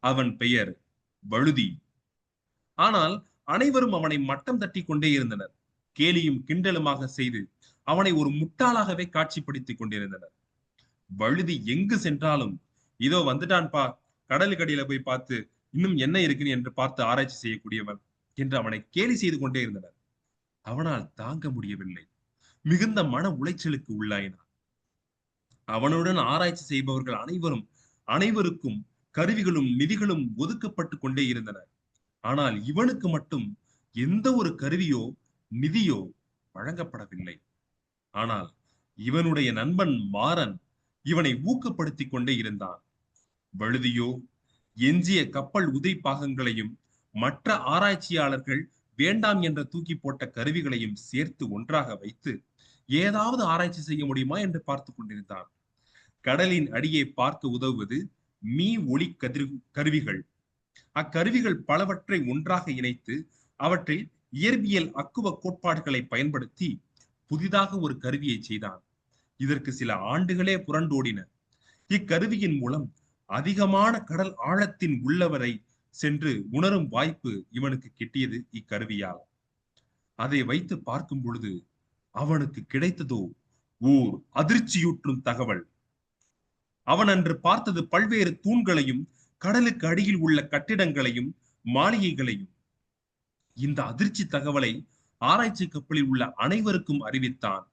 அவன் பெயர் வழுதி. ஆனால் அனைவரும் அவனை மட்டம் தட்டி கொண்டே இருந்தனர். கேலியும் கிண்டலுமாக செய்து அவனை ஒரு முட்டாளாகவே காட்சிப்படுத்திக் கொண்டிருந்தனர். வழுதி எங்கு சென்றாலும், இதோ வந்துட்டான்பா, கடலுக்கடியில போய் பார்த்து இன்னும் என்ன இருக்குன்னு என்று பார்த்து ஆராய்ச்சி செய்யக்கூடியவன் என்று அவனை கேலி செய்து கொண்டே இருந்தனர். அவனால் தாங்க முடியவில்லை. மிகுந்த மன உளைச்சலுக்கு உள்ளாயினான். அவனுடன் ஆராய்ச்சி செய்பவர்கள் அனைவருக்கும் கருவிகளும் நிதிகளும் ஒதுக்கப்பட்டு கொண்டே இருந்தன. ஆனால் இவனுக்கு மட்டும் எந்த ஒரு கருவியோ நிதியோ வழங்கப்படவில்லை. ஆனால் இவனுடைய நண்பன் மாறன் இவனை ஊக்கப்படுத்தி கொண்டே இருந்தான். வழுதியோ எஞ்சிய கப்பல் உதிரி பாகங்களையும் மற்ற ஆராய்ச்சியாளர்கள் வேண்டாம் என்ற தூக்கி போட்ட கருவிகளையும் சேர்த்து ஒன்றாக வைத்து ஏதாவது ஆராய்ச்சி செய்ய முடியுமா என்று பார்த்து கொண்டிருந்தான். கடலின் அடியே பார்க்க உதவுவது மீ ஒளி கருவிகள். அக்கருவிகள் பலவற்றை ஒன்றாக இணைத்து அவற்றில் இயற்பியல் அக்குவ கோட்பாடுகளை பயன்படுத்தி புதிதாக ஒரு கருவியை செய்தான். இதற்கு சில ஆண்டுகளே புரண்டோடின. இக்கருவியின் மூலம் அதிகமான கடல் ஆழத்தின் உள்ளவரை சென்று உணரும் வாய்ப்பு இவனுக்கு கிட்டியது இக்கருவியால். அதை வைத்து பார்க்கும் பொழுது அவனுக்கு கிடைத்ததோ ஓர் அதிர்ச்சியூற்றும் தகவல். அவன் அன்று பார்த்தது பல்வேறு தூண்களையும் கடலுக்கு அடியில் உள்ள கட்டிடங்களையும் மாளிகைகளையும். இந்த அதிர்ச்சி தகவலை ஆராய்ச்சி கப்பலில் உள்ள அனைவருக்கும் அறிவித்தான்.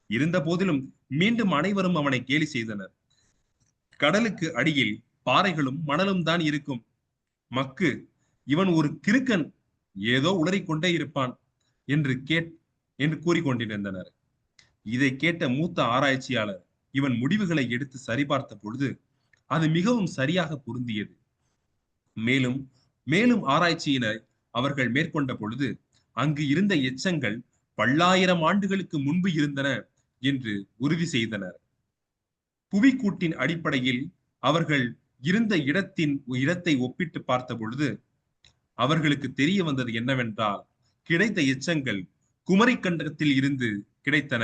இருந்த போதிலும் மீண்டும் அனைவரும் அவனை கேலி செய்தனர். கடலுக்கு அடியில் பாறைகளும் மணலும் தான் இருக்கும். மக்கு, இவன் ஒரு கிறுக்கன், ஏதோ உளறிக்கொண்டே இருப்பான் என்று கூறிக்கொண்டிருந்தனர். இதை கேட்ட மூத்த ஆராய்ச்சியாளர் இவன் முடிவுகளை எடுத்து சரிபார்த்த பொழுது அது மிகவும் சரியாக பொருந்தியது. மேலும் மேலும் ஆராய்ச்சியினை அவர்கள் மேற்கொண்ட பொழுது அங்கு இருந்த எச்சங்கள் பல்லாயிரம் ஆண்டுகளுக்கு முன்பு இருந்தன என்று உறுதி செய்தனர். புவிக்கூட்டின் அடிப்படையில் அவர்கள் இருந்த இடத்தை ஒப்பிட்டு பார்த்த பொழுது அவர்களுக்கு தெரிய வந்தது என்னவென்றால், கிடைத்த எச்சங்கள் குமரிக்கண்டத்தில் இருந்து கிடைத்தன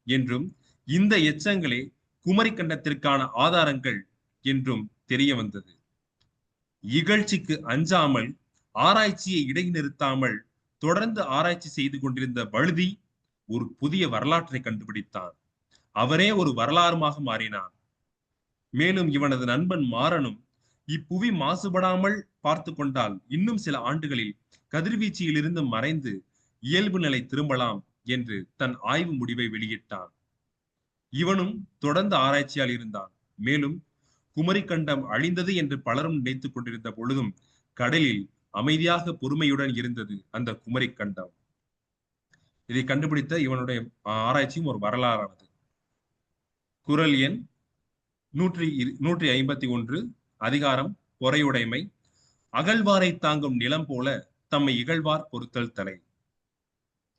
என்றும் இந்த எச்சங்களே குமரிக்கண்டத்திற்கான ஆதாரங்கள் என்றும் தெரிய வந்தது. இகழ்ச்சிக்கு அஞ்சாமல் ஆராய்ச்சியை இடைநிறுத்தாமல் தொடர்ந்து ஆராய்ச்சி செய்து கொண்டிருந்த வழுதி ஒரு புதிய வரலாற்றை கண்டுபிடித்தான். அவரே ஒரு வரலாறுமாக மாறினான். மேலும் இவனது நண்பன் மாறனும் இப்புவி மாசுபடாமல் பார்த்து கொண்டால் இன்னும் சில ஆண்டுகளில் கதிர்வீச்சியிலிருந்து மறைந்து இயல்பு நிலை திரும்பலாம் என்று தன் ஆய்வு முடிவை வெளியிட்டான். இவனும் தொடர்ந்து ஆராய்ச்சியால் இருந்தான். மேலும் குமரிக்கண்டம் அழிந்தது என்று பலரும் நினைத்துக் கொண்டிருந்த பொழுதும் கடலில் அமைதியாக பொறுமையுடன் இருந்தது அந்த குமரிக்கண்டம். இதை கண்டுபிடித்த இவனுடைய ஆராய்ச்சியும் ஒரு வரலாறானது. குறள் எண் 151 அதிகாரம் பொறையுடைமை. அகழ்வாரை தாங்கும் நிலம் போல தம்மை இகழ்வார் பொறுத்தல் தலை.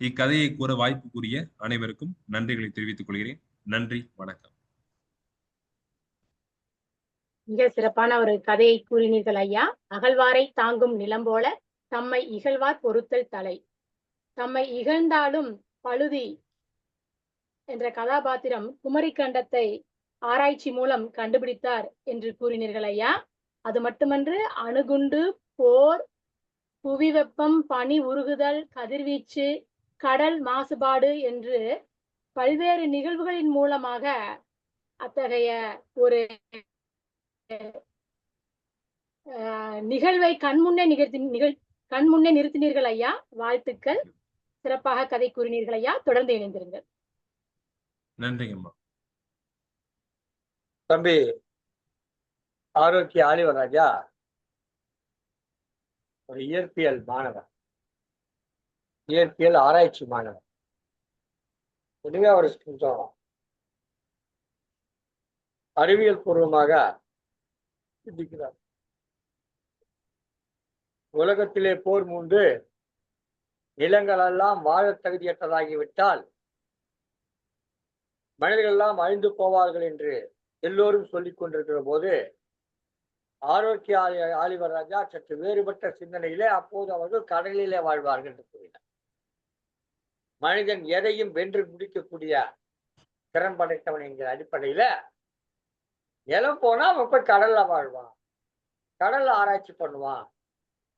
இக்கதையை கூற வாய்ப்புக்குரிய அனைவருக்கும் நன்றிகளை தெரிவித்துக் கொள்கிறேன். நன்றி, வணக்கம். மிக சிறப்பான ஒரு கதையை கூறினீர்கள் ஐயா. அகழ்வாரை தாங்கும் நிலம் போல தம்மை இகழ்வார் பொறுத்தல் தலை. தம்மை இகழ்ந்தாலும் பழுதி என்ற கதாபாத்திரம் குமரிக்கண்டத்தை ஆராய்ச்சி மூலம் கண்டுபிடித்தார் என்று கூறினீர்கள் ஐயா. அது மட்டுமன்று அணுகுண்டு, போர், புவி வெப்பம், பனி உருகுதல், கதிர்வீச்சு, கடல் மாசுபாடு என்று பல்வேறு நிகழ்வுகளின் மூலமாக அத்தகைய ஒரு நிகழ்வை கண்முன்னே நிறுத்தினீர்கள் ஐயா. வாழ்த்துக்கள். சிறப்பாக கதை கூறினீர்கள் ஐயா. தொடர்ந்து இணைந்திருங்கள். நன்றிங்கம்மா. தம்பி ஆரோக்கிய ஆலிவராஜா ஒரு இயற்பியல் மாணவர், இயற்பியல் ஆராய்ச்சி மாணவர். இதுவே அவர் கொஞ்சம் அறிவியல் பூர்வமாக சிந்திக்கிறார். உலகத்திலே போர் மூண்டு நிலங்களெல்லாம் வாழ தகுதியற்றதாகிவிட்டால் மனிதர்கள் எல்லாம் அழிந்து போவார்கள் என்று எல்லோரும் சொல்லிக் கொண்டிருக்கிற போது ஆரோக்கிய ஆலிவர் ராஜா சற்று வேறுபட்ட சிந்தனையிலே அப்போது அவர்கள் கடலிலே வாழ்வார்கள் என்று கூறினார். மனிதன் எதையும் வென்று முடிக்கக்கூடிய திறன் படைத்தவன் என்கிற அடிப்படையில நிலம் போனா அவன் போய் கடல்ல வாழ்வான், கடல்ல ஆராய்ச்சி பண்ணுவான்.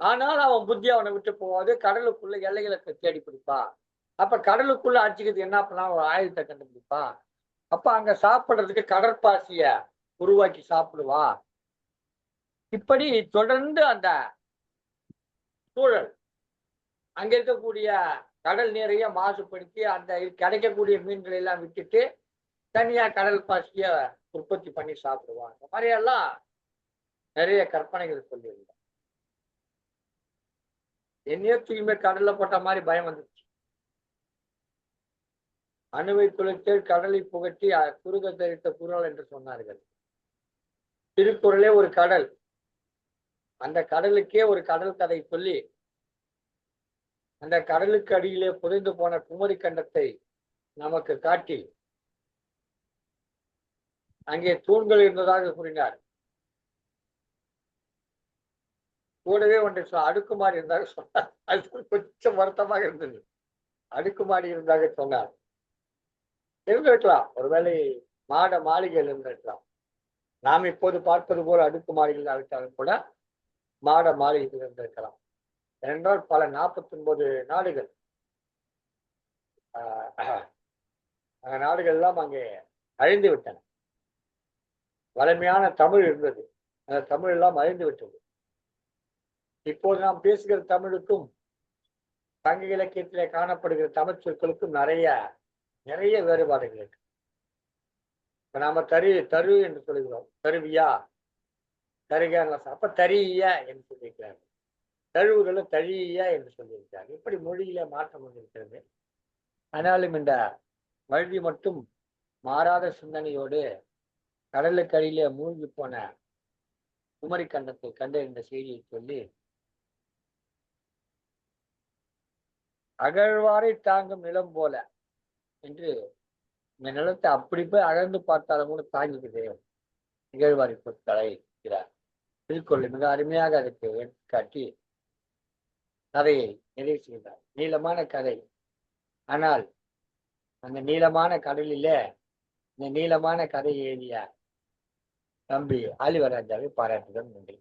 ஆனால் அவன் புத்தி அவனை விட்டு போவாது, கடலுக்குள்ள எல்லைகளை தேடி பிடிப்பான். அப்ப கடலுக்குள்ள அடிச்சுக்கிறது என்ன பண்ணா ஒரு ஆயுதத்தை கண்டுபிடிப்பான். அப்ப அங்க சாப்பிடுறதுக்கு கடற்பாசிய உருவாக்கி சாப்பிடுவான். இப்படி தொடர்ந்து அந்த சூழல் அங்க இருக்கக்கூடிய கடல் நீரைய மாசுபடுத்தி அந்த கிடைக்கக்கூடிய மீன்களை எல்லாம் விட்டுட்டு தனியா கடல் பாசிய உற்பத்தி பண்ணி சாப்பிடுவான். இந்த மாதிரி எல்லாம் நிறைய கற்பனைகள் சொல்லியிருந்தேன். என்னையோ தூய்மை கடல்ல போட்ட மாதிரி பயம் வந்துச்சு. அணுவை துளைத்து கடலை புகட்டி குறுக தரித்த குரல் என்று சொன்னார்கள். திருக்குறளே ஒரு கடல். அந்த கடலுக்கே ஒரு கடல் கதை சொல்லி அந்த கடலுக்கு அடியிலே புதைந்து போன குமரி கண்டத்தை நமக்கு காட்டி அங்கே தூண்கள் இருந்ததாக கூறினார். கூடவே ஒன்றை அடுக்குமாடி இருந்தாக சொன்னார். அது கொஞ்சம் வருத்தமாக இருந்தது. அடுக்குமாடி இருந்தாக சொன்னார். இருந்திருக்கலாம், ஒருவேளை மாட மாளிகைகள் இருந்திருக்கலாம். நாம் இப்போது பார்ப்பது போல அடுக்குமாடிகள் அழைத்தாலும் கூட மாட மாளிகைகள் இருந்திருக்கலாம். ஏனென்றால் பல 49 நாடுகள் நாடுகள் எல்லாம் அங்கே அழிந்து விட்டன. வலிமையான தமிழ் இருந்தது, அந்த தமிழ் எல்லாம் அழிந்து விட்டது. இப்போது நாம் பேசுகிற தமிழுக்கும் சங்க இலக்கியத்திலே காணப்படுகிற தமிழ் சொற்களுக்கும் நிறைய வேறுபாடுகள் இருக்கு. இப்ப நாம தரு என்று சொல்லுகிறோம். தருவியா, தருக, அப்ப தரிய என்று சொல்லியிருக்கிறார்கள். தழுவுகளை தழியா என்று சொல்லியிருக்கிறார்கள். இப்படி மொழியில மாற்றம் வந்திருக்கிறது. ஆனாலும் இந்த வழுதி மட்டும் மாறாத சிந்தனையோடு கடலுக்கு அடியிலே மூழ்கி போன குமரி கண்டத்தை கண்டறிந்த செய்தியை சொல்லி அகழ்வாரை தாங்கும் நிலம் போல என்று இந்த நிலத்தை அப்படி போய் அகழ்ந்து பார்த்தாலும் கூட தாங்கிக்குது நிகழ்வாரி பொருட்களை இருக்கிறார். திருக்குறள் மிக அருமையாக அதுக்கு எடுத்துக்காட்டி கதையை நிறைவு செய்தார். நீளமான கதை. ஆனால் அந்த நீளமான கடலிலே இந்த நீளமான கதை எழுதிய தம்பி ஆலிவராஜாவை பாராட்டுடன் நன்றி.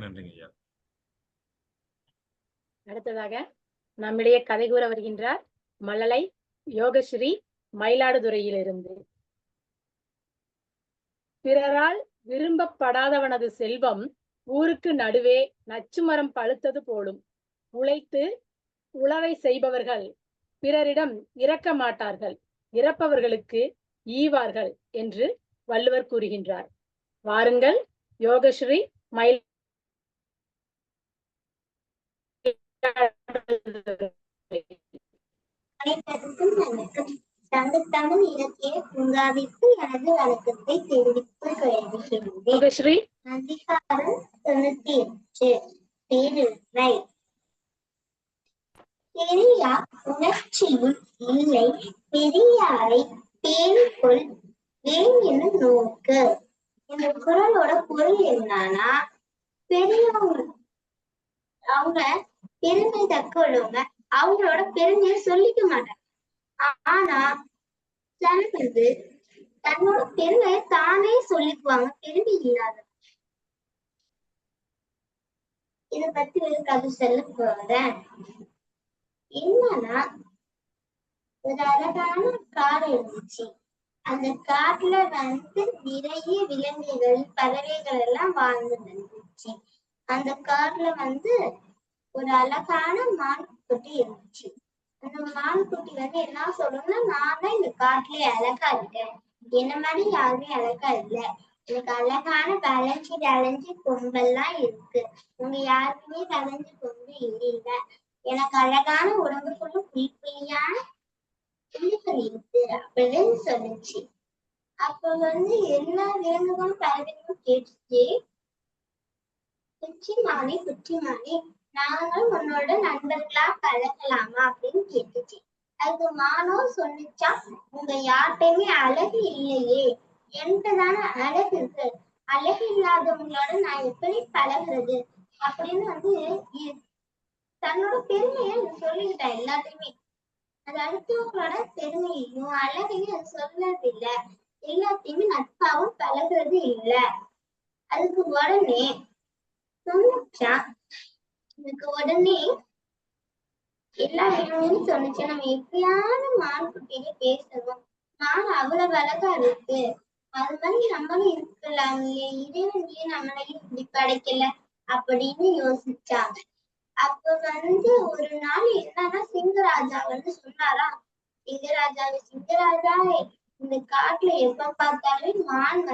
நன்றிங்க ஐயா. அடுத்ததாக நம்மிடையே கதை கூற வருகின்றார் மழலை யோகஸ்ரீ, மயிலாடுதுறையிலிருந்து. பிறரால் விரும்பப்படாதவனது செல்வம் ஊருக்கு நடுவே நச்சுமரம் பழுத்தது போலும். உழைத்து உழவை செய்பவர்கள் பிறரிடம் இறக்க மாட்டார்கள், இறப்பவர்களுக்கு ஈவார்கள் என்று வள்ளுவர் கூறுகின்றார். வாருங்கள் யோகஸ்ரீ மயில் சங்கத்தமிழ் இலக்கிய பூங்காவிற்கு எனது வணக்கத்தை தெரிவித்துக் கொள்கின்றேன். யோகஸ்ரீ. அதிகாரம் 98 பெருமை. பெரியார் உணர்ச்சியும் இல்லை பெரியாரை பேணிக்கொள் எனும் நோக்கு. இந்த குறளோட பொருள் என்னன்னா, பெரியவங்க அவங்க பெருமை தக்கவங்க அவங்களோட பெருமையை சொல்லிக்க மாட்டாங்க. ஆனா சில தன்னோட பெருமையை தானே சொல்லிக்குவாங்க, பெருமை இல்லாத. இத பத்தி ஒரு கதை சொல்ல போறேன். என்னன்னா, ஒரு அழகான காடு இருந்துச்சு. அந்த காட்டுல நிறைய விலங்குகள் பறவைகள் எல்லாம் வாழ்ந்து இருந்துச்சு. அந்த காட்டுல ஒரு அழகான மான்குட்டி இருந்துச்சு. அந்த மான்குட்டி என்ன சொல்லணும்னா, நான் தான் இந்த காட்டுலயே அழகா இருக்கேன், என்ன மாதிரி யாருமே அழகா இல்ல, எனக்கு அழகான வளைஞ்சி கொம்பெல்லாம் இருக்கு, உங்க யாருக்குமே வளைஞ்சு கொம்பு இல்ல, எனக்கு அழகான உடம்புக்குள்ள புலிப்புலியான புலிகள் இருக்கு அப்படின்னு சொல்லுச்சு. அப்ப எல்லா விலங்குகளும் பறவைகளும் கேட்டுச்சு, குச்சிமானே நாங்கள் உன்னோட நண்பர்களா பழகலாமா அப்படின்னு கேட்டுச்சு. அதுக்கு மானோ சொல்லிச்சா, உங்க யார்கிட்டயுமே அழகு இல்லையே, என்கிட்ட தானே அழகு இருக்கு, அழகு இல்லாதவங்களோட நான் எப்படி பழகுறது அப்படின்னு தன்னோட பெருமையை சொல்லிக்கிட்டா எல்லாத்தையுமே. அது அடுத்தவங்களோட பெருமையையும் அழகையும் அது சொல்றது இல்ல, எல்லாத்தையுமே நட்பாவும் பழகுறது இல்ல. அதுக்கு உடனே சொன்னிச்சா, எனக்கு உடனே எல்லா விலங்கும் சொன்னிச்சு, நம்ம எப்படியான மான்குட்டியில பேசணும், மான் அவ்வளவு அழகா இருக்கு, அது மாதிரி நம்மளும் இருக்கலாம் இல்லையே, இறைவன்லயே நம்மளையும் இப்படி படைக்கல அப்படின்னு யோசிச்சாங்க. அப்ப ஒரு நாள் என்னன்னா, சிங்கராஜா சொன்னாரா, சிங்கராஜாவே இந்த காட்டுல எப்ப பார்த்தாலும் மான்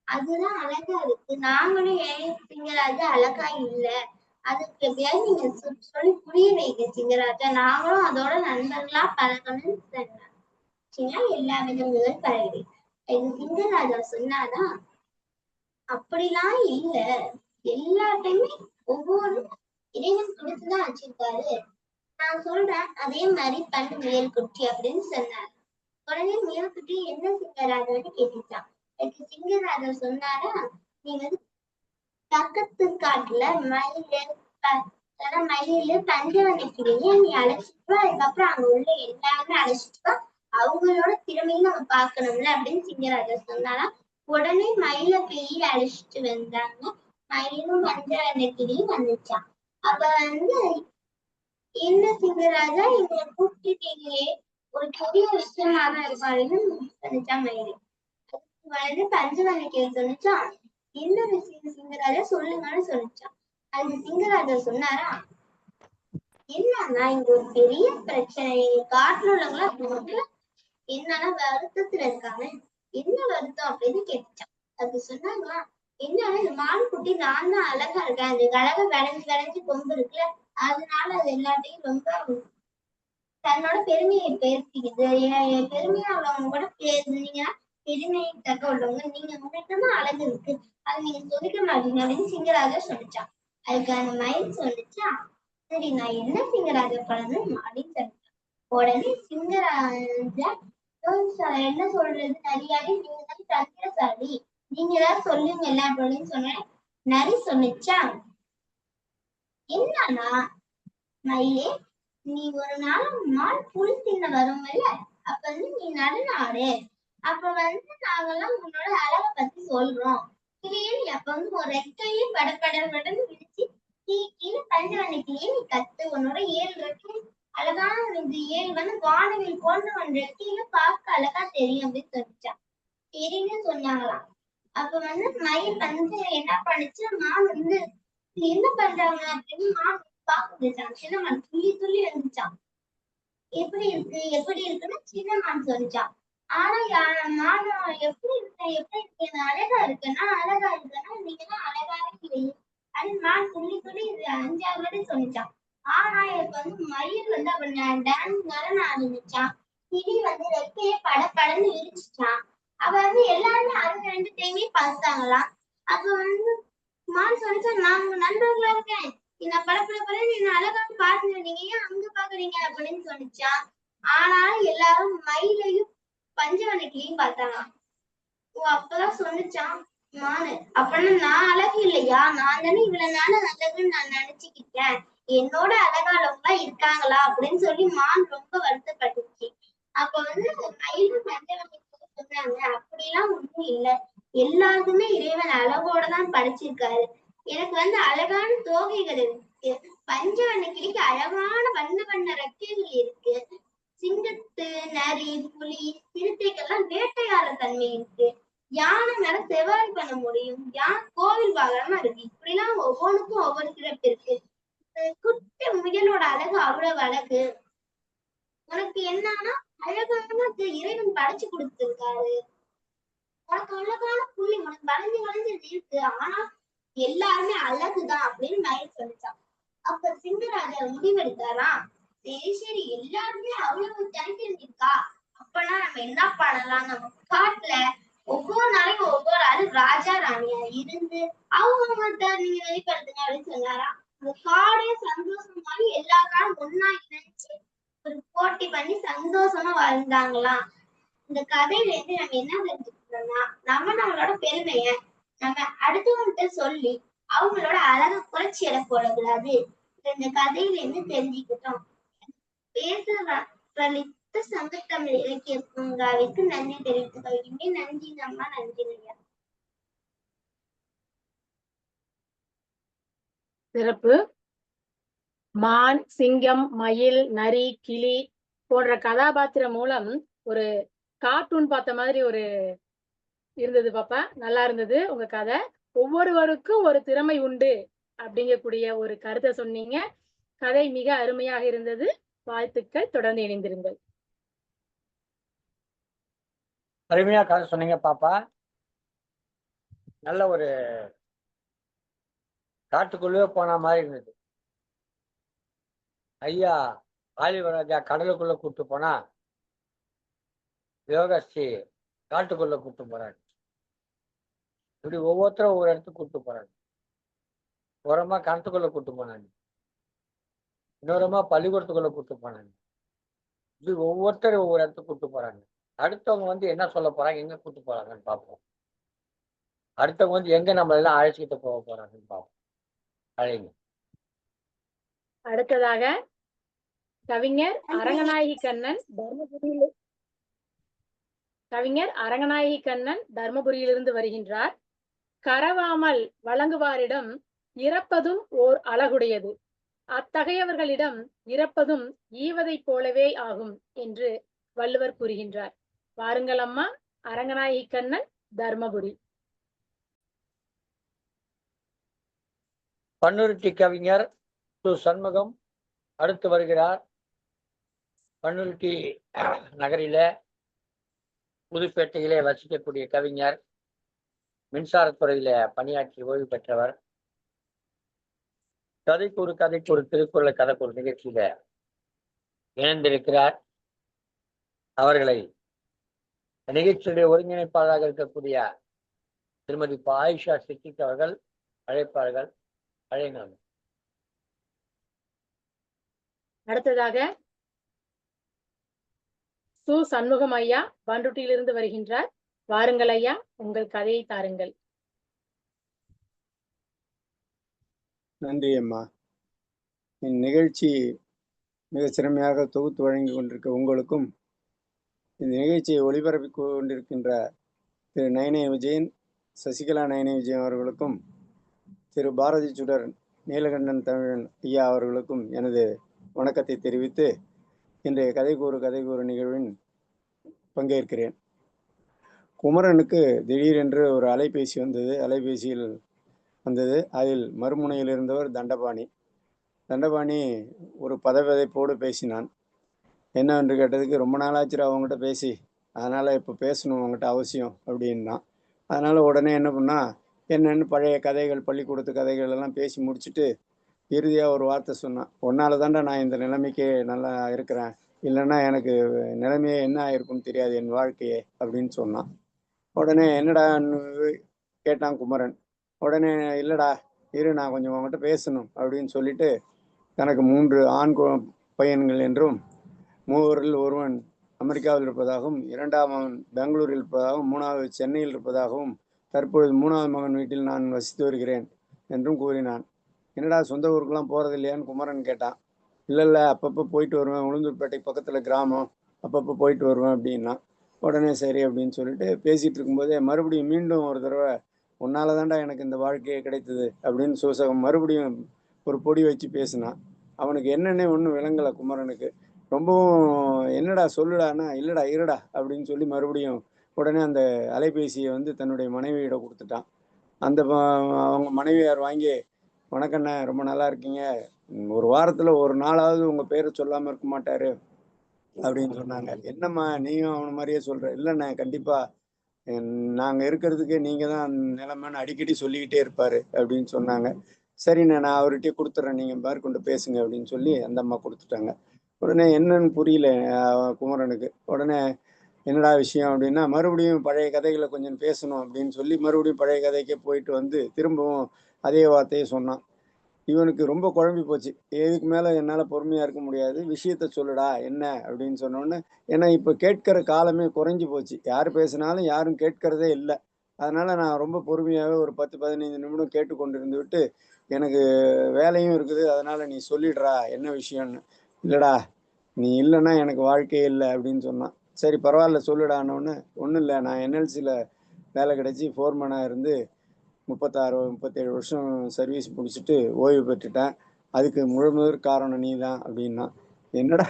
அதுதான் அழகா இருக்கு, நாங்களும் ஏன் சிங்கராஜா அழகா இல்ல, அதுக்கு எப்படியாவது நீங்க சொல்லி புரிய வைங்க சிங்கராஜா, நாங்களும் அதோட நண்பர்களா பழகணும்னு சொன்னாங்க. எல்லா விதங்களும் பழகி இது சிங்கராஜா சொன்னாரா, அப்படிலாம் இல்ல, எல்லாத்தையுமே ஒவ்வொரு இறைவன் கொடுத்துதான் வச்சிருக்காரு, நான் சொல்றேன் அதே மாதிரி பண்ணு முயல்குட்டி அப்படின்னு சொன்னாரு. உடனே முயல்குட்டி என்ன சிங்கராஜான்னு கேட்டுச்சான். அதுக்கு சிங்கராஜா சொன்னாரா, நீ பக்கத்து காட்டுல மயிலு பஞ்சவனைக்கிலேயே நீ அழைச்சிட்டு, அதுக்கப்புறம் அங்க உள்ள எல்லாருமே அழைச்சிட்டு, அவங்களோட திறமையும் நம்ம பார்க்கணும்ல அப்படின்னு சிங்கராஜா சொன்னாரா. உடனே மயில பெரிய அழைச்சிட்டு வந்தாங்க. மயிலும் பஞ்சவனைக்கிளியும் வந்துச்சான். அப்ப என்ன சிங்கராஜா எங்களை கூப்பிட்டுட்டீங்களே, ஒரு பெரிய விஷயமாதான் இருப்பாருன்னு சொன்னிச்சா மயிலு. பஞ்சவனைக்கிளி சொன்னிச்சான், என்ன விஷயம் சிங்கராஜா சொல்லுங்கன்னு சொல்லிச்சான். அது சிங்கராஜா சொன்னாரா, என்னன்னா இங்க ஒரு பெரிய பிரச்சனை, காட்டுல உள்ளவங்களா என்னன்னா வருத்தத்துல இருக்காங்க, என்ன வருத்தம் அப்படின்னு கேட்டுச்சான். அது சொன்னாங்களா, என்னன்னா இந்த மான்குட்டி நான் தான் அழகா இருக்கேன், அந்த அழகா விளைஞ்சு கொம்பு இருக்குல்ல, அதனால அது எல்லாத்தையும் ரொம்ப தன்னோட பெருமையை பேசிக்குது, பெருமையா உள்ளவங்க கூட நீங்க பெருமையை தக்க உள்ளவங்க, நீங்க உங்கள்கிட்டதான் அழகு இருக்கு, அதை நீங்க சொல்லிக்க மாட்டீங்க அப்படின்னு சிங்கராஜா சொல்லிச்சான். அதுக்கு அந்த மயில் சொல்லிச்சா, சரி நான் என்ன சிங்கராஜா பண்ணணும் அப்படின்னு சொல்லிச்சான். உடனே சிங்கராஜா என்ன சொல்றது, நரியாடி நீங்க தான் தந்திரசாலி, நீங்க ஏதாவது சொல்லுங்கல்ல அப்படின்னு சொன்னேன். நரி சொன்னிச்சா, என்னன்னா மயிலே, நீ ஒரு நாள் மான் புல் தின்ன வரும்ல, அப்ப நீ நடுநாடு, அப்ப நாங்கெல்லாம் உன்னோட அழகை பத்தி சொல்றோம், கிளியே அப்ப ஒரு ரெக்கையே படன்னு விரிச்சு கீழே பஞ்சவனைக்கிலேயே நீ கத்து, உன்னோட 7 ரெக்கை அழகான 7 வானவில் போன்ற 1 ரெக்கையில பார்க்க அழகா தெரியும் அப்படின்னு சொல்லிச்சான். சரின்னு சொன்னாங்களாம். அப்ப மயில் என்ன பண்ணுச்சு, மான் என்ன பண்றாங்க அப்படின்னு மான் பாக்குச்சான். சின்ன மான் துள்ளி வந்துச்சான். எப்படி இருக்குன்னு சின்ன மான் சொல்லிச்சான். ஆனா மான் எப்படி இருக்கு அழகா இருக்குன்னா நீங்க தான் அழகாவே இல்லையே அப்படின்னு மான் துள்ளி 5வது வாட்டி சொல்லிச்சான். ஆனா இப்ப மயில் அப்ப டான்ஸ் நடன ஆரம்பிச்சான். கிளி வந்து ரெக்கையை படன்னு விரிச்சிட்டான். அவ வந்து எல்லாருமே அவங்க 2 டைமே பார்த்தாங்களாம். அப்ப வந்து மான் சொல்லிச்சா, நான் உங்க நண்பர்களா இருக்கேன், நான் படப்படன்னு என்ன அழகான்னு பாருங்க, நீங்க ஏன் அங்க பாக்குறீங்க அப்படின்னு சொன்னிச்சான். ஆனாலும் எல்லாரும் மயிலையும் பஞ்சவர்ண கிளியும் பார்த்தாங்க. அப்பதான் சொன்னிச்சான் மானு, அப்படின்னா நான் அழகு இல்லையா? நான் தானே இவ்வளவு நாள் அழகுன்னு நான் நினைச்சுக்கிட்டேன், என்னோட அழகானவங்களா இருக்காங்களா அப்படின்னு சொல்லி மான் ரொம்ப வருத்தப்பட்டுச்சு. அப்ப வந்து மயிலும் பஞ்சவர்ண சொன்னாங்க, அப்படிலாம் ஒண்ணும் இல்லை, எல்லாருக்குமே இறைவன் அழகோட தான் படைச்சிருக்காரு. எனக்கு வந்து அழகான தோகைகள் இருக்கு, பஞ்சவர்ண கிளிக்கு அழகான வண்ண ரெக்கைகள் இருக்கு, சிங்கத்து, நரி, புலி, சிறுத்தைக்கெல்லாம் வேட்டையாட தன்மை இருக்கு, யானை மேல சவாரி பண்ண முடியும், யானை கோவில் வாகனமா இருக்கு. இப்படிலாம் ஒவ்வொன்றுக்கும் ஒவ்வொரு சிறப்பு இருக்கு. குட்டி முயலோட அழகு அவ்வளவு அழகு. உனக்கு என்னன்னா அழகான இறைவன் படைச்சு கொடுத்திருக்காரு. உனக்கு அழகான புள்ளி, உனக்கு வளைஞ்சு இருக்கு, ஆனா எல்லாருமே அழகுதான் அப்படின்னு மயில் சொல்லிச்சான். அப்ப சிங்கராஜா முடிவெடுத்தாராம், சரி எல்லாருமே அவ்வளவு தனித்திருக்கா, அப்பனா நம்ம என்ன பண்ணலாம், நம்ம காட்டுல ஒவ்வொரு நாளைக்கும் ஒவ்வொரு ஆளு ராஜா ராணியா இருந்து அவங்க நீங்க வெளிப்படுத்துங்க அப்படின்னு சொன்னாராம். அந்த காடே சந்தோஷமாயி எல்லா காலம் ஒன்னா இணைச்சு ஒரு போட்டி பண்ணி சந்தோஷமா வாழ்ந்தாங்களாம். இந்த கதையில இருந்து நம்ம என்ன தெரிஞ்சுக்கிட்டோம்னா, நம்மளோட பெருமைய நம்ம அடுத்தவங்கள்ட்ட சொல்லி அவங்களோட அழகை குறைச்சி எடை போடக்கூடாது. இந்த கதையில இருந்து தெரிஞ்சுக்கிட்டோம். பேச சங்கத்தமிழ் இலக்கிய பூங்காவிற்கு நன்றி தெரிவித்துக் கொள்கின்றேன். நன்றி அம்மா, நன்றி ஐயா. சிறப்பு. மான், சிங்கம், மயில், நரி, கிளி போன்ற கதாபாத்திரம் மூலம் ஒரு கார்ட்டூன் பார்த்த மாதிரி ஒரு இருந்தது பாப்பா. நல்லா இருந்தது உங்க கதை. ஒவ்வொருவருக்கும் ஒரு திறமை உண்டு அப்படிங்கக்கூடிய ஒரு கருத்தை சொன்னீங்க. கதை மிக அருமையாக இருந்தது. வாழ்த்துக்கள். தொடர்ந்து இணைந்திருங்கள். அருமையா கதை சொன்னீங்க பாப்பா. நல்ல ஒரு காட்டுக்குள்ளே போன மாதிரி இருந்தது. ஐயா ஆலிவராஜா கடலுக்குள்ள கூட்டு போனா, யோகஸ்ரீ காட்டுக்குள்ள கூட்டு போறாரு. இப்படி ஒவ்வொருத்தரும் ஒவ்வொரு இடத்துக்கு கூட்டு போறாரு. ஓரமா கிணத்துக்குள்ள கூட்டு போனாங்க, இன்னொருமா பள்ளிக்கூடத்துக்குள்ள கூட்டு போனாங்க. இப்படி ஒவ்வொருத்தரும் ஒவ்வொரு இடத்துக்கு கூட்டு போறாங்க. அடுத்தவங்க வந்து என்ன சொல்ல போறாங்க, எங்க கூட்டு போறாங்கன்னு பார்ப்போம். அடுத்தவங்க வந்து எங்க நம்ம எல்லாம் அழைச்சிக்கிட்டு போக போறாங்கன்னு பார்ப்போம். அழைங்க. அடுத்ததாக கவிஞர் அரங்கநாயகி கண்ணன் தர்மபுரியிலிருந்து வருகின்றார். கரவாமல் வழங்குவாரிடம் இறப்பதும் ஓர் அழகுடையது, அத்தகையவர்களிடம் இறப்பதும் ஈவதைப் போலவே ஆகும் என்று வள்ளுவர் கூறுகின்றார். வாருங்கள் அம்மா. அரங்கநாயகி கண்ணன், தர்மபுரி. பன்னுருட்டி கவிஞர் சு. சண்முகம் அடுத்து வருகிறார். பன்னுருட்டி நகரில புதுப்பேட்டையிலே வசிக்கக்கூடிய கவிஞர், மின்சாரத்துறையில பணியாற்றி ஓய்வு பெற்றவர். கதைக்கு ஒரு திருக்குறள் கதைக்கு ஒரு நிகழ்ச்சியில இணைந்திருக்கிறார். அவர்களை நிகழ்ச்சியுடைய ஒருங்கிணைப்பாளராக இருக்கக்கூடிய திருமதி ஆயிஷா சித்திக் அவர்கள் அழைப்பார்கள். அழைங்க. அடுத்ததாக சு. சண்முகம் ஐயா பண்ருட்டியிலிருந்து வருகின்றார். வாருங்கள் ஐயா, உங்கள் கதையை தாருங்கள். நன்றி அம்மா. இந்நிகழ்ச்சி மிக சிறமையாக தொகுத்து வழங்கி கொண்டிருக்க உங்களுக்கும், இந்த நிகழ்ச்சியை ஒளிபரப்பி கொண்டிருக்கின்ற திரு நயனே விஜயன், சசிகலா நயனே விஜயன் அவர்களுக்கும், திரு பாரதி சுடர் நீலகண்டன் தமிழன் ஐயா அவர்களுக்கும் எனது வணக்கத்தை தெரிவித்து இன்றைய கதைக்கூறு நிகழ்வின் பங்கேற்கிறேன். குமரனுக்கு திடீரென்று ஒரு அலைபேசி வந்தது. அலைபேசியில் வந்தது. அதில் மறுமுனையில் இருந்தவர் தண்டபாணி. தண்டபாணி ஒரு பதவிதைப்போடு பேசினான். என்னவென்று கேட்டதுக்கு, ரொம்ப நாளாச்சுரா அவங்ககிட்ட பேசி, அதனால் இப்போ பேசணும் அவங்ககிட்ட அவசியம் அப்படின்னான். அதனால் உடனே என்ன பண்ணால், என்னென்னு பழைய கதைகள், பள்ளிக்கூடத்து கதைகள் எல்லாம் பேசி முடிச்சுட்டு இறுதியாக ஒரு வார்த்தை சொன்னான். உன்னால தாண்டா நான் இந்த நிலைமைக்கு நல்லா இருக்கிறேன் இல்லைன்னா எனக்கு நிலைமையே என்ன ஆயிருக்குன்னு தெரியாது என் வாழ்க்கையே அப்படின்னு சொன்னான். உடனே என்னடான்னு கேட்டான் குமரன். உடனே இல்லடா இரு, நான் கொஞ்சம் உங்ககிட்ட பேசணும் அப்படின்னு சொல்லிட்டு தனக்கு 3 ஆண் பையன்கள் என்றும் 3வரில் ஒருவன் அமெரிக்காவில் இருப்பதாகவும், 2ஆம் மகன் பெங்களூரில் இருப்பதாகவும், 3வது சென்னையில் இருப்பதாகவும், தற்பொழுது 3வது மகன் வீட்டில் நான் வசித்து வருகிறேன் என்றும் கூறினான். என்னடா சொந்த ஊருக்கெல்லாம் போறது இல்லையான்னு குமரன் கேட்டான். இல்லை அப்பப்போ போயிட்டு வருவேன், உளுந்தூர்பேட்டை பக்கத்தில் கிராமம், அப்பப்போ போயிட்டு வருவேன் அப்படின்னா. உடனே சரி அப்படின்னு சொல்லிட்டு பேசிட்டு இருக்கும்போதே மறுபடியும் மீண்டும் ஒரு தடவை உன்னால தான்டா எனக்கு இந்த வாழ்க்கையே கிடைத்தது அப்படின்னு சூசகம் மறுபடியும் ஒரு பொடி வச்சு பேசினான். அவனுக்கு என்னன்னே ஒன்றும் விளங்கலை குமரனுக்கு. ரொம்பவும் என்னடா சொல்லுடான்னா இல்லடா இருடா அப்படின்னு சொல்லி மறுபடியும் உடனே அந்த அலைபேசியை வந்து தன்னுடைய மனைவியிடம் கொடுத்துட்டான். அந்த அவங்க மனைவியார் வாங்கி, வணக்கண்ணே, ரொம்ப நல்லா இருக்கீங்க, ஒரு வாரத்தில் ஒரு நாளாவது உங்கள் பேரை சொல்லாமல் இருக்க மாட்டாரு அப்படின்னு சொன்னாங்க. என்னம்மா நீயும் அவனை மாதிரியே சொல்ற? இல்லைண்ணே கண்டிப்பாக நாங்கள் இருக்கிறதுக்கே நீங்கள் தான் நிலைமைன்னு அடிக்கடி சொல்லிக்கிட்டே இருப்பார் அப்படின்னு சொன்னாங்க. சரிண்ணே நான் அவர்கிட்டயே கொடுத்துட்றேன், நீங்கள் மேற்கொண்டு பேசுங்க அப்படின்னு சொல்லி அந்த அம்மா கொடுத்துட்டாங்க. உடனே என்னன்னு புரியல குமரனுக்கு. உடனே என்னடா விஷயம் அப்படின்னா மறுபடியும் பழைய கதைகளை கொஞ்சம் பேசணும் அப்படின்னு சொல்லி மறுபடியும் பழைய கதைக்கே போயிட்டு வந்து திரும்பவும் அதே வார்த்தையை சொன்னான். இவனுக்கு ரொம்ப குழம்பி போச்சு. இதுக்கு மேலே என்னால் பொறுமையாக இருக்க முடியாது, விஷயத்த சொல்லுடா என்ன அப்படின்னு சொன்னோன்னே, ஏன்னா இப்போ கேட்கிற காலமே குறைஞ்சி போச்சு, யார் பேசினாலும் யாரும் கேட்கறதே இல்லை. அதனால் நான் ரொம்ப பொறுமையாகவே ஒரு 10-15 நிமிடம் கேட்டுக்கொண்டிருந்து விட்டு, எனக்கு வேலையும் இருக்குது, அதனால் நீ சொல்லிடுறா என்ன விஷயம்னு. இல்லைடா நீ இல்லைன்னா எனக்கு வாழ்க்கையே இல்லை அப்படின்னு சொன்னான். சரி பரவாயில்ல சொல்லுடானோன்னு, ஒன்றும் இல்லை, நான் என்எல்சியில் வேலை கிடைச்சி ஃபோர்மேனாக இருந்து 36-37 வருஷம் சர்வீஸ் முடிச்சுட்டு ஓய்வு பெற்றுட்டேன், அதுக்கு முதற் காரணம் நீ தான் அப்படின்னா. என்னடா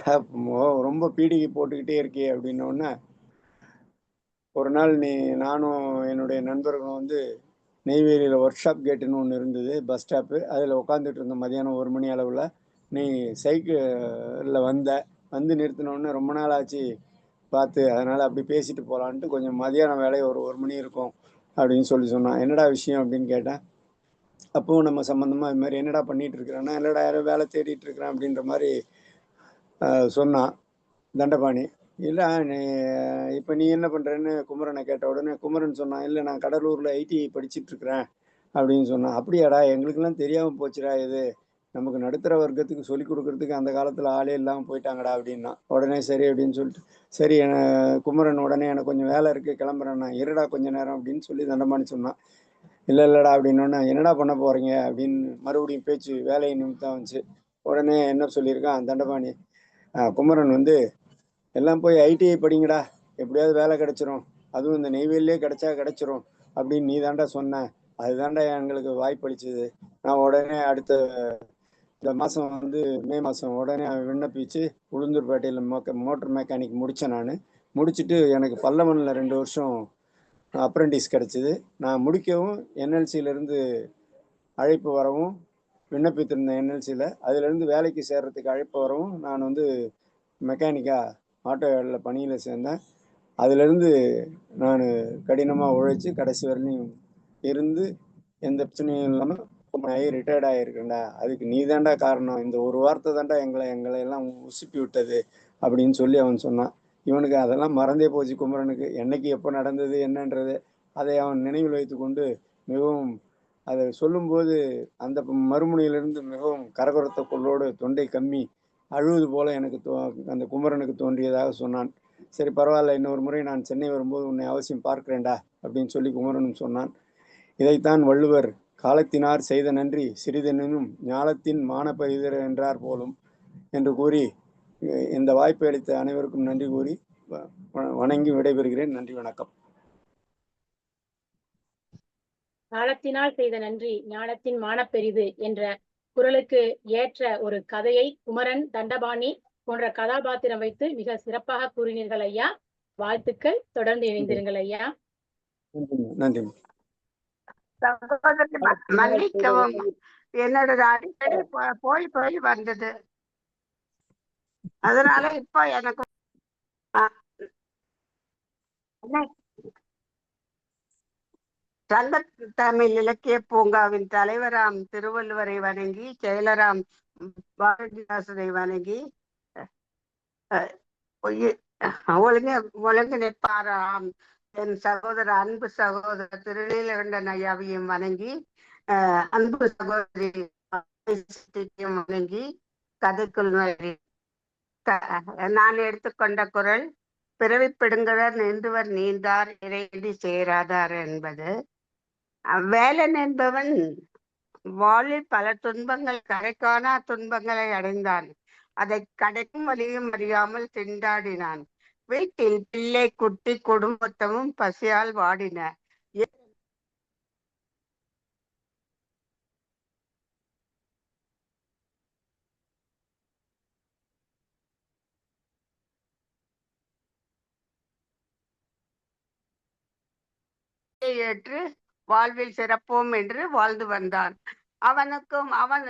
ரொம்ப பீடிகை போட்டுக்கிட்டே இருக்கே அப்படின்னோடனே, ஒரு நாள் நானும் என்னுடைய நண்பர்களும் வந்து நெய்வேலியில் ஒர்க் ஷாப் கேட்டுன்னு ஒன்று இருந்தது, பஸ் ஸ்டாப்பு, அதில் உட்காந்துட்டு இருந்தோம் மதியானம் 1 மணி அளவில். நீ சைக்கிளில் வந்து நிறுத்தினோடனே ரொம்ப நாள் ஆச்சு பார்த்து, அதனால் அப்படி பேசிட்டு போகலான்ட்டு கொஞ்சம் மதியானம் வேலை ஒரு 1 மணி இருக்கும் அப்படின்னு சொன்னான். என்னடா விஷயம் அப்படின்னு கேட்டேன். அப்போவும் நம்ம சம்மந்தமாக இது மாதிரி என்னடா பண்ணிட்டு இருக்கிறேன்னா, இல்லைடா யாரோ வேலை தேடிட்டு இருக்கிறேன் அப்படின்ற மாதிரி சொன்னான் தண்டபாணி. இல்லை இப்போ நீ என்ன பண்ணுறேன்னு குமரனை கேட்ட உடனே குமரன் சொன்னான், இல்லை நான் கடலூரில் ஐடிஐ படிச்சுட்டு இருக்கிறேன் அப்படின்னு சொன்னான். அப்படியாடா, எங்களுக்கெல்லாம் தெரியாமல் போச்சுடா, இது நமக்கு நடுத்தர வர்க்கத்துக்கு சொல்லி கொடுக்கறதுக்கு அந்த காலத்தில் ஆளே இல்லாமல் போயிட்டாங்கடா அப்படின்னா. உடனே சரி அப்படின்னு சொல்லிட்டு, சரி குமரன் உடனே எனக்கு கொஞ்சம் வேலை இருக்குது கிளம்புறேன்னா. இருடா கொஞ்ச நேரம் அப்படின்னு சொல்லி தண்டபாணி சொன்னான். இல்லைடா அப்படின்னோடனே, என்னடா பண்ண போகிறீங்க அப்படின்னு மறுபடியும் பேச்சு வேலையை நிமித்தம் வந்துச்சு. உடனே என்ன சொல்லியிருக்கான் தண்டபாணி, குமரன் வந்து எல்லாம் போய் ஐடிஐ படிங்கடா, எப்படியாவது வேலை கிடைச்சிரும், அதுவும் இந்த நெய்வேலியே கிடைச்சிரும் அப்படின்னு நீ தாண்டா சொன்ன, அதுதாண்டா எங்களுக்கு வாய்ப்பளிச்சது. நான் உடனே அடுத்த இந்த மாதம் வந்து மே மாதம் உடனே விண்ணப்பிச்சு உளுந்தூர்பேட்டையில் மோட்டர் மெக்கானிக் முடித்தேன். நான் முடிச்சுட்டு எனக்கு பல்லவனில் 2 வருஷம் அப்ரெண்டிஸ் கிடச்சிது. நான் முடிக்கவும் என்எல்சியிலேருந்து அழைப்பு வரவும் விண்ணப்பித்திருந்தேன் என்எல்சியில், அதுலேருந்து வேலைக்கு சேர்கிறதுக்கு அழைப்பு வரவும் நான் வந்து மெக்கானிக்காக ஆட்டோ வேலையில் பணியில் சேர்ந்தேன். அதுலேருந்து நான் கடினமாக உழைச்சி கடைசி வரலையும் இருந்து எந்த பிரச்சனையும் இல்லாமல் ரிட்டையர்ட் ஆகியிருக்கேன்டா. அதுக்கு நீ தாண்டா காரணம், இந்த ஒரு வார்த்தை தாண்டா எங்களை எல்லாம் உசுப்பி விட்டது அப்படின்னு சொல்லி அவன் சொன்னான். இவனுக்கு அதெல்லாம் மறந்தே போச்சு குமரனுக்கு, என்னைக்கு எப்போ நடந்தது என்னன்றது. அதை அவன் நினைவில் வைத்து கொண்டு மிகவும் அதை சொல்லும்போது அந்த மறுமுனையிலிருந்து மிகவும் கரகரத்த கொள்ளோடு தொண்டை கம்மி அழுவது போல எனக்கு அந்த குமரனுக்கு தோன்றியதாக சொன்னான். சரி பரவாயில்ல, இன்னொரு முறை நான் சென்னை வரும்போது உன்னை அவசியம் பார்க்கிறேன்டா அப்படின்னு சொல்லி குமரனும் சொன்னான். இதைத்தான் வள்ளுவர் காலத்தினார் செய்த நன்றி சிறிதெனும் ஞாலத்தின் மானப்பரிதர் என்றார் போலும் என்று கூறி இந்த வாய்ப்பை அளித்த அனைவருக்கும் நன்றி கூறி வணங்கி விடைபெறுகிறேன். நன்றி, வணக்கம். காலத்தினால் செய்த நன்றி ஞானத்தின் மானப்பெரிது என்ற குரலுக்கு ஏற்ற ஒரு கதையை குமரன், தண்டபாணி போன்ற கதாபாத்திரம் வைத்து மிக சிறப்பாக கூறினீர்கள் ஐயா. வாழ்த்துக்கள், தொடர்ந்து இணைந்திருங்கள் ஐயா. நன்றி. மன்னிக்கவும், என்னோட அடிக்கடி போய் வந்தது, அதனால இப்ப எனக்கு சங்க தமிழ் இலக்கிய பூங்காவின் தலைவராம் திருவள்ளுவரை வணங்கி, செயலராம் பாரதிதாசனை வணங்கி, ஒழுங்கு ஒழுங்கிணைப்பாராம் என் அன்பு சகோதரர் திருநீலகண்டன் ஐயாவையும் வணங்கி அன்பு சகோதரி வணங்கி கதைக்குள் நான் எடுத்துக்கொண்ட குரல் பிறவிப்பிடுங்கவர் நீந்துவர் நீந்தார் இறையடி சேராதார் என்பது. வேலன் என்பவன் வாழ்வில் பல துன்பங்கள் கரைக்காணா துன்பங்களை அடைந்தான். அதை கடைக்கும் வழியும் அறியாமல் திண்டாடினான். வீட்டில் பிள்ளை குட்டி குடும்பத்தமும் பசியால் வாடின. ஏற்று வாழ்வில் சிறப்போம் என்று வாழ்ந்து வந்தான். அவனுக்கும் அவன்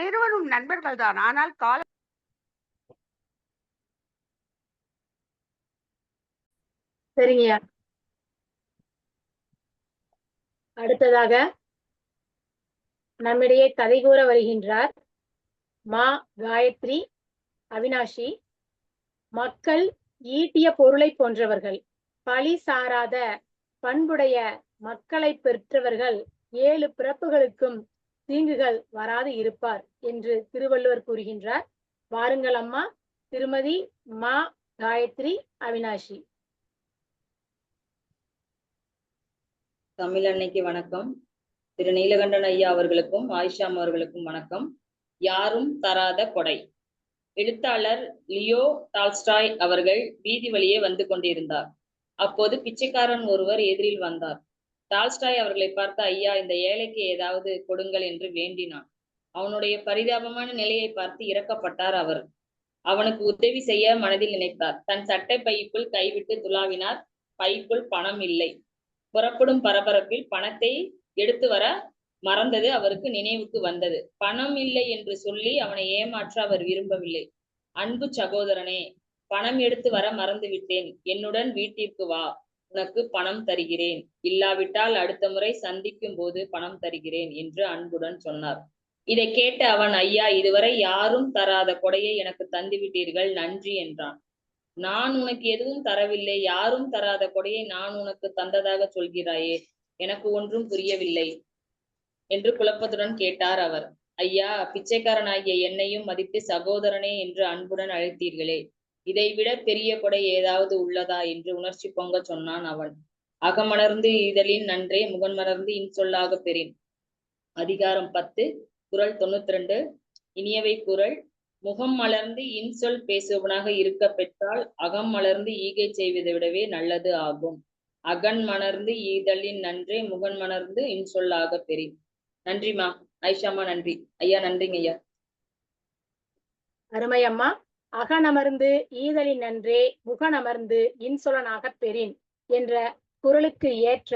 இருவரும் நண்பர்கள் தான். ஆனால் கால சரிங்க. அடுத்ததாக நம்மிடையே கதை கூற வருகின்றார் மா காயத்ரி அவினாஷி. மக்கள் ஈட்டிய பொருளை போன்றவர்கள், பழி சாராத பண்புடைய மக்களை பெற்றவர்கள் 7 பிறப்புகளுக்கும் தீங்குகள் வராது இருப்பார் என்று திருவள்ளுவர் கூறுகின்றார். வாருங்கள் அம்மா. திருமதி மா காயத்ரி அவினாஷி. தமிழ் அன்னைக்கு வணக்கம். திரு நீலகண்டன் ஐயா அவர்களுக்கும் ஆயிஷாம் அவர்களுக்கும் வணக்கம். யாரும் தராத கொடை. எழுத்தாளர் லியோ டால்ஸ்டாய் அவர்கள் வீதி வழியே வந்து கொண்டிருந்தார். அப்போது பிச்சைக்காரன் ஒருவர் எதிரில் வந்தார். டால்ஸ்டாய் அவர்களை பார்த்து, ஐயா, இந்த ஏழைக்கு ஏதாவது கொடுங்கள் என்று வேண்டினான். அவனுடைய பரிதாபமான நிலையை பார்த்து இரக்கப்பட்டார் அவர். அவனுக்கு உதவி செய்ய மனதில் நினைத்தார். தன் சட்டை பைக்குள் கைவிட்டு துளாவினார். பைக்குள் பணம் இல்லை. புறப்படும் பரபரப்பில் பணத்தை எடுத்து வர மறந்தது அவருக்கு நினைவுக்கு வந்தது. பணம் இல்லை என்று சொல்லி அவனை ஏமாற்ற அவர் விரும்பவில்லை. அன்பு சகோதரனே, பணம் எடுத்து வர மறந்து விட்டேன். என்னுடன் வீட்டிற்கு வா, உனக்கு பணம் தருகிறேன். இல்லாவிட்டால் அடுத்த முறை சந்திக்கும் போது பணம் தருகிறேன் என்று அன்புடன் சொன்னார். இதை கேட்ட அவன், ஐயா, இதுவரை யாரும் தராத கொடையை எனக்கு தந்துவிட்டீர்கள், நன்றி என்றான். நான் உனக்கு எதுவும் தரவில்லை. யாரும் தராத கொடையை நான் உனக்கு தந்ததாக சொல்கிறாயே, எனக்கு ஒன்றும் புரியவில்லை என்று குழப்பத்துடன் கேட்டார் அவர். ஐயா, பிச்சைக்காரனாகிய என்னையும் மதித்து சகோதரனே என்று அன்புடன் அழைத்தீர்களே, இதைவிட பெரிய கொடை ஏதாவது உள்ளதா என்று உணர்ச்சி பொங்க சொன்னான் அவன். அகமலர்ந்து இதழின் நன்றே முகன்மலர்ந்து இன்சொல்லாக பெறின். அதிகாரம் 10, குறள் 92. இனியவை குறள். முகம் மலர்ந்து இன்சொல் பேசுவனாக இருக்க பெற்றால் அகம் மலர்ந்து ஈகை செய்வதை விடவே நல்லது ஆகும். அகன் மலர்ந்து ஈதலின் நன்றே முகன் மலர்ந்து இன்சொல்லாக பெறின். நன்றிமா. ஐஷாமா நன்றி. ஐயா நன்றிங்க ஐயா. அருமை அம்மா. அகனமர்ந்து ஈதலின் நன்றே முகனமர்ந்து இன்சொலனாக பெறின் என்ற குறளுக்கு ஏற்ற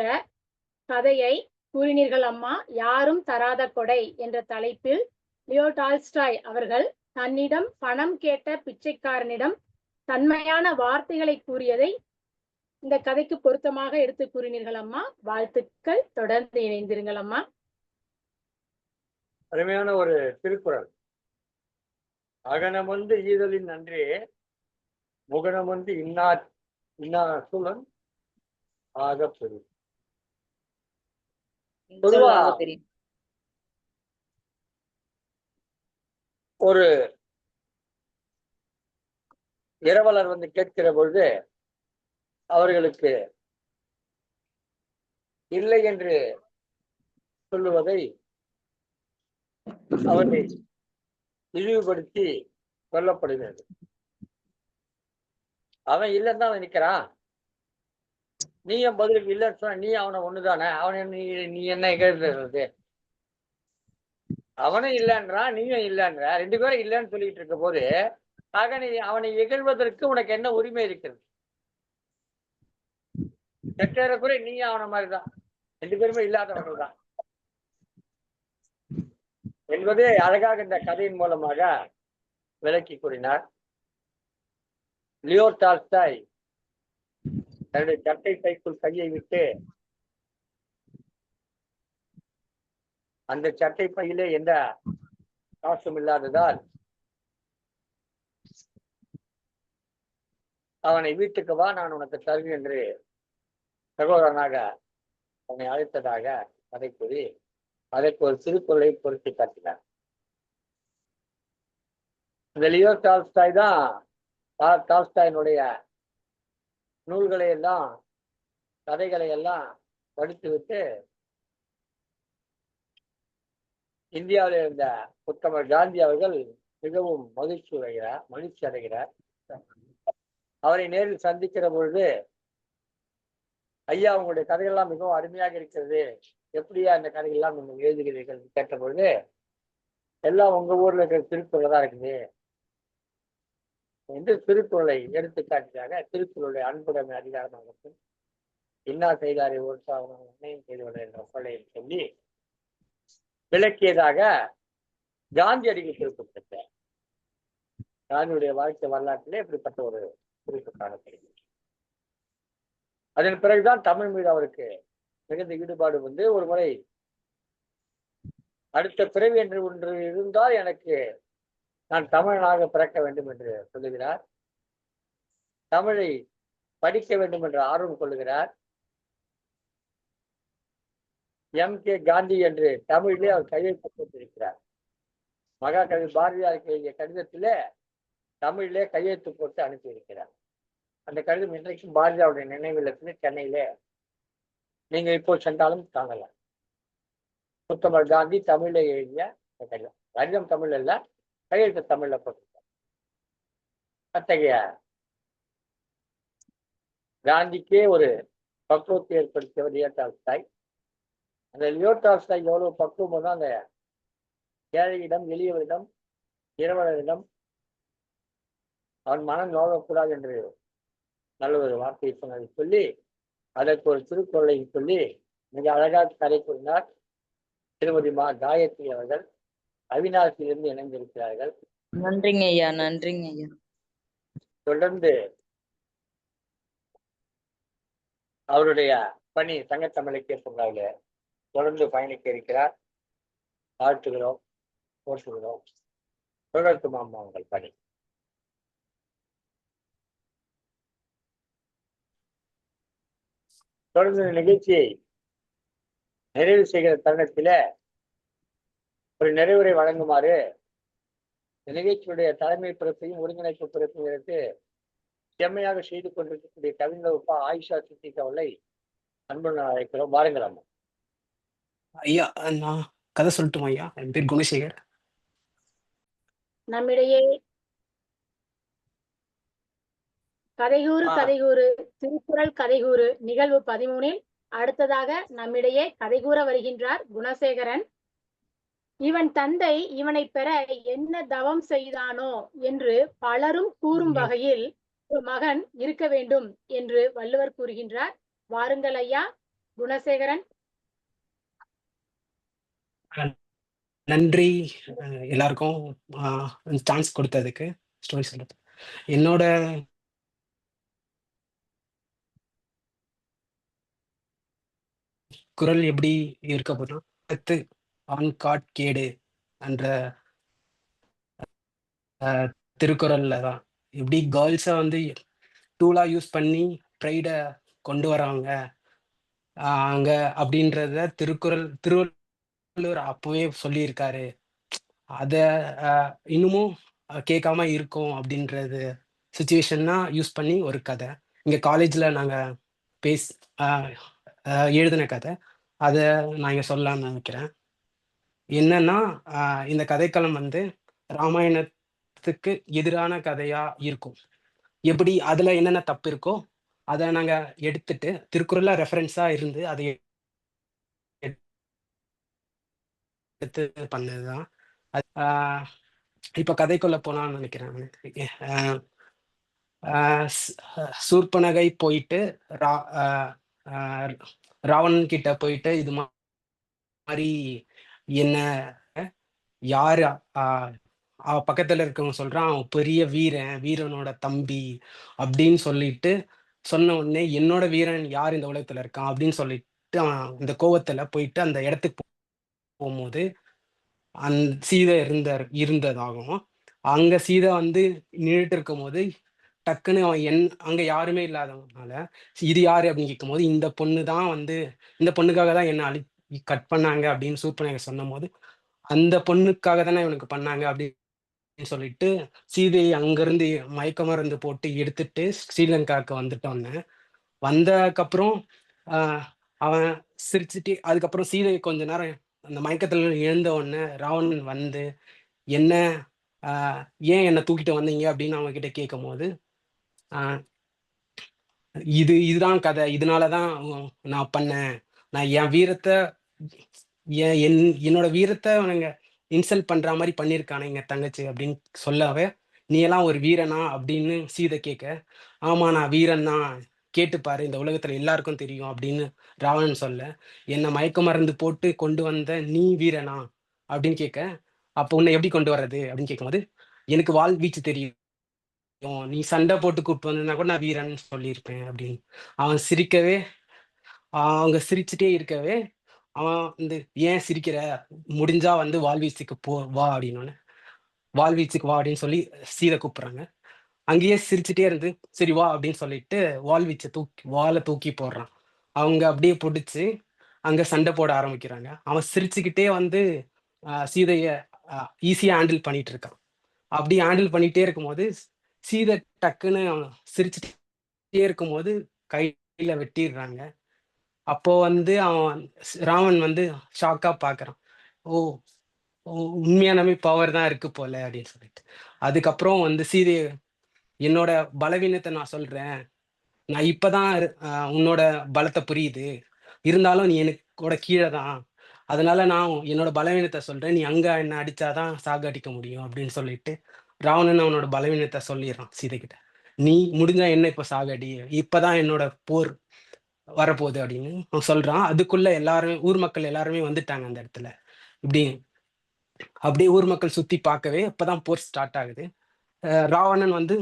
கதையை கூறினீர்கள் அம்மா. யாரும் தராத கொடை என்ற தலைப்பில் லியோ டால்ஸ்டாய் அவர்கள் தன்னிடம் பணம் கேட்ட பிச்சைக்காரனிடம் தன்மையான வார்த்தைகளை கூறியதை இந்த கதைக்கு பொருத்தமாக எடுத்து கூறினீர்கள் அம்மா. வாழ்த்துக்கள். தொடர்ந்து இணைந்திருங்கள் அம்மா. அருமையான ஒரு திருக்குறள். அகனமந்து ஈதலின் நன்றே முகனமந்து இன்னாசுலன் ஆக பெறும். ஒரு இரவலர் வந்து கேட்கிற பொழுது அவர்களுக்கு இல்லை என்று சொல்லுவதை அவரை இழிவுபடுத்தி கொல்லப்படுகிறது. அவன் இல்லைன்னு தான் நிற்கிறான். நீயும் பதிலுக்கு இல்லைன்னு சொன்ன, நீ அவனை ஒண்ணுதானே, அவனை நீ என்ன இகழ்றது? அவனும் இல்லைன்றான், நீயும் இல்லைன்ற, 2 பேரும் இல்லைன்னு சொல்லிட்டு இருக்க போது ஆக நீ அவனை இகழ்வதற்கு உனக்கு என்ன உரிமை இருக்கிறது? கெட்ட கூட நீயும் அவனை மாதிரிதான், 2 பேருமே இல்லாதவர்கள் தான் என்பதே அழகாக இந்த கதையின் மூலமாக விளக்கி கூறினார். லியோ டால்ஸ்டாய் தன்னுடைய சட்டை பைக்குள் கையை விட்டு அந்த சட்டை பையிலே எந்த காசும் இல்லாததால் அவனை வீட்டுக்கு வா, நான் உனக்கு தருவேன் என்று சகோதரனாக அவனை அழைத்ததாக கதை கூறி அதற்கு ஒரு திருக்குறளை பொருத்தி காட்டினார். இந்த லியோ டால்ஸ்டாய் தான் டால்ஸ்டாயினுடைய நூல்களை எல்லாம் கதைகளை எல்லாம் படித்துவிட்டு இந்தியாவில் இருந்த உத்தமர் காந்தி அவர்கள் மிகவும் மகிழ்ச்சி அடைகிறார். அவரை நேரில் சந்திக்கிற பொழுது, ஐயா உங்களுடைய கதைகள்லாம் மிகவும் அருமையாக இருக்கிறது, எப்படியா இந்த கதைகள்லாம் நீங்கள் எழுதுகிறீர்கள் கேட்ட பொழுது, எல்லாம் உங்க ஊர்ல இருக்கிற திருக்குறள் தான் இருக்குது என்று திருக்குறளை எடுத்து காட்டியாக திருக்குறளுடைய அன்புடைமை அதிகாரமாகட்டும், இன்னா செய்தாரை ஒரு சாதனம் உண்மையும் செய்துவிட என்ற சொல்லை சொல்லி விளக்கியதாக காந்தியடிகள் குறிப்பிட்டார். காந்தியுடைய வாழ்க்கை வரலாற்றிலே இப்படிப்பட்ட ஒரு குறிப்பு காணப்படுகிறது. அதன் பிறகுதான் தமிழ் மீது அவருக்கு மிகுந்த ஈடுபாடு வந்து, ஒரு முறை அடுத்த பிறவி என்று ஒன்று இருந்தால் எனக்கு நான் தமிழனாக பிறக்க வேண்டும் என்று சொல்லுகிறார். தமிழை படிக்க வேண்டும் என்ற ஆர்வம் கொள்ளுகிறார். M.K. காந்தி என்று தமிழிலே அவர் கையெழுத்து போட்டிருக்கிறார். மகாகவி பாரதியாருக்கு எழுதிய கடிதத்திலே தமிழிலே கையெழுத்து போட்டு அனுப்பியிருக்கிறார். அந்த கடிதம் இன்றைக்கும் பாரதியாருடைய நினைவில்லத்தில் சென்னையிலே நீங்க இப்போ சென்றாலும் காணலாம். உத்தமர் காந்தி தமிழ்ல எழுதிய கடிதம். கடிதம் தமிழ் அல்ல, கையெழுத்து தமிழ்ல போட்டிருக்கார். அத்தகைய காந்திக்கே ஒரு பக்குவத்தை ஏற்படுத்தியவர் லியோ டால்ஸ்டாய். அந்த லியோ டால்ஸ்டாய் எவ்வளவு பக்குவம் தான் அந்த ஏழையிடம், எளியவரிடம், இரவலரிடம் அவன் மனம் நோகக்கூடாது என்று நல்ல ஒரு வார்த்தையை சொன்னதை சொல்லி அதற்கு ஒரு திருக்குறளை சொல்லி மிக அழகாக கதை கூறினார். திருமதி மா காயத்ரி அவர்கள் அவிநாசியிலிருந்து இணைந்திருக்கிறார்கள். நன்றிங்க ஐயா, நன்றிங்க ஐயா. தொடர்ந்து அவருடைய பணி சங்கத்தமிழ் இலக்கிய பூங்காவில தொடர்ந்து பயணிக்க இருக்கிறார். வாழ்த்துகிறோம், போற்றுகிறோம். தொடர்ந்து மாமா உங்கள் பணி. தொடர்ந்து நிகழ்ச்சியை நிறைவு செய்கிற தருணத்தில ஒரு நிறைவுரை வழங்குமாறு நிகழ்ச்சியுடைய தலைமை பிறப்பையும் ஒருங்கிணைப்பு பிறப்பையும் எடுத்து செம்மையாக செய்து கொண்டிருக்கக்கூடிய கவிஞர் உப்பா ஆயிஷா சித்திக் அவர்களை அன்புடன் அழைக்கிறோம். வாருங்கள் அம்மா. ஐயா, நான் கதை சொல்லட்டுமா ஐயா? என் பேர் குணசேகர். நம்மிடையே கதைகூறு திருக்குறள் கதைகூறு நிகழ்வு 13 அடுத்ததாக நம்மிடையே கதைகூற வருகின்றார் குணசேகரன். இவன் தந்தை இவனை பெற என்ன தவம் செய்தானோ என்று பலரும் கூறும் வகையில் ஒரு மகன் இருக்க வேண்டும் என்று வள்ளுவர் கூறுகின்றார். வாருங்கள் ஐயா குணசேகரன். நன்றி எல்லாருக்கும் சான்ஸ் கொடுத்ததுக்கு ஸ்டோரி சொல்றது. என்னோட குரல் எப்படி இருக்க போதுன்னா, ஆண்காட் கேடு என்ற திருக்குறள்ல தான் எப்படி கேர்ள்ஸை வந்து டூலா யூஸ் பண்ணி ப்ரைடை கொண்டு வராங்க அங்க அப்படின்றத திருவள்ளுவர் அப்பவே சொல்லியிருக்காரு. அத இன்னமும் கேட்காம இருக்கும் அப்படின்றது சுச்சுவேஷன்னா யூஸ் பண்ணி ஒரு கதை இங்க காலேஜ்ல நாங்க எழுதின கதை. அதை நான் இங்க சொல்லலாம்னு நினைக்கிறேன். என்னன்னா, இந்த கதைக்களம் வந்து ராமாயணத்துக்கு எதிரான கதையா இருக்கும். எப்படி அதுல என்னென்ன தப்பு இருக்கோ அதை நாங்க எடுத்துட்டு திருக்குறள்ல ரெஃபரன்ஸா இருந்து அதை எடுத்து பண்ணதுதான். இப்ப கதைக்குள்ள போனான்னு நினைக்கிறேன். சூர்பனகை போயிட்டு ராவணன் கிட்ட போயிட்டு இது மாதிரி என்ன யாரு பக்கத்துல இருக்கவங்க சொல்றான் அவன் பெரிய வீரனோட தம்பி அப்படின்னு சொல்லிட்டு சொன்ன உடனே என்னோட வீரன் யார் இந்த உலகத்துல இருக்கான் அப்படின்னு சொல்லிட்டு அவன் இந்த கோவத்துல போயிட்டு அந்த இடத்துக்கு போகும்போது சீதை இருந்ததாகவும் அங்க சீதை வந்து நின்றுட்டு இருக்கும் போது டக்குன்னு அவன் அங்க யாருமே இல்லாதவனால இது யாரு அப்படின்னு கேட்கும்போது இந்த பொண்ணு தான் வந்து இந்த பொண்ணுக்காக தான் என்ன கட் பண்ணாங்க அப்படின்னு சூர்பனகை சொன்னும் போது அந்த பொண்ணுக்காக தானே இவனுக்கு பண்ணாங்க அப்படின்னு சொல்லிட்டு சீதையை அங்கிருந்து மயக்க மருந்து போட்டு எடுத்துட்டு ஸ்ரீலங்காவுக்கு வந்துட்டோன்னு வந்ததுக்கப்புறம் அவன் சிரிச்சுட்டு அதுக்கப்புறம் சீதை கொஞ்ச நேரம் அந்த மயக்கத்துல எழுந்த உடனே ராவணன் வந்து என்ன ஏன் என்னை தூக்கிட்டு வந்தீங்க அப்படின்னு அவங்க கிட்ட கேட்கும் போது இதுதான் கதை, இதனாலதான் நான் பண்ணேன், நான் என் வீரத்தை என்னோட வீரத்தை அவனுங்க இன்சல்ட் பண்ற மாதிரி பண்ணியிருக்கானே எங்க தங்கச்சி அப்படின்னு சொல்லவே நீ எல்லாம் ஒரு வீரனா அப்படின்னு சீதை கேட்க ஆமா நான் வீரன் தான், கேட்டுப்பாரு இந்த உலகத்துல எல்லாருக்கும் தெரியும் அப்படின்னு ராவணன் சொல்ல என்னை மயக்க மருந்து போட்டு கொண்டு வந்த நீ வீரனா அப்படின்னு கேட்க அப்போ உன்னை எப்படி கொண்டு வர்றது அப்படின்னு கேட்கும்போது எனக்கு வாள் வீச்சு தெரியும், நீ சண்டை போட்டு கூப்பிட்டு வந்திருந்தா கூட நான் வீரன் சொல்லியிருப்பேன் அப்படின்னு அவன் சிரிக்கவே அவங்க சிரிச்சுட்டே இருக்கவே அவன் வந்து ஏன் சிரிக்கிற, முடிஞ்சா வந்து வால்வீச்சுக்கு வா அப்படின்னு வால்வீச்சுக்கு வா அப்படின்னு சொல்லி சீதை கூப்பிடுறாங்க. அங்கேயே சிரிச்சுட்டே இருந்து சரி வா அப்படின்னு சொல்லிட்டு வால்வீச்சை வாழை தூக்கி போடுறான். அவங்க அப்படியே பிடிச்சி அங்க சண்டை போட ஆரம்பிக்கிறாங்க. அவன் சிரிச்சுக்கிட்டே வந்து சீதைய ஈஸியா ஹேண்டில் பண்ணிட்டு இருக்கான். அப்படி ஹேண்டில் பண்ணிட்டே இருக்கும்போது சீதை டக்குன்னு சிரிச்சுட்டே இருக்கும்போது கையில வெட்டிடுறாங்க. அப்போ வந்து அவன் ராவன் வந்து ஷாக்கா பாக்குறான், ஓ உண்மையானமே பவர் தான் இருக்கு போல அப்படின்னு சொல்லிட்டு. அதுக்கப்புறம் வந்து சீதைய என்னோட பலவீனத்தை நான் சொல்றேன், நான் இப்பதான் உன்னோட பலத்தை புரியுது, இருந்தாலும் நீ எனக்கோட கீழே தான், அதனால நான் என்னோட பலவீனத்தை சொல்றேன், நீ அங்க என்ன அடிச்சாதான் சாகடிக்க முடியும் அப்படின்னு சொல்லிட்டு ராவணன் அவனோட பலவீனத்தை சொல்லிடுறான் சீதை கிட்ட. நீ முடிஞ்சா என்ன இப்ப சாகடி, இப்பதான் என்னோட போர் வரப்போகுது அப்படின்னு அவன் சொல்றான். அதுக்குள்ள எல்லாருமே ஊர் மக்கள் எல்லாருமே வந்துட்டாங்க அந்த இடத்துல. இப்படி அப்படியே ஊர் மக்கள் சுத்தி பார்க்கவே அப்பதான் போர் ஸ்டார்ட் ஆகுது. ராவணன் வந்து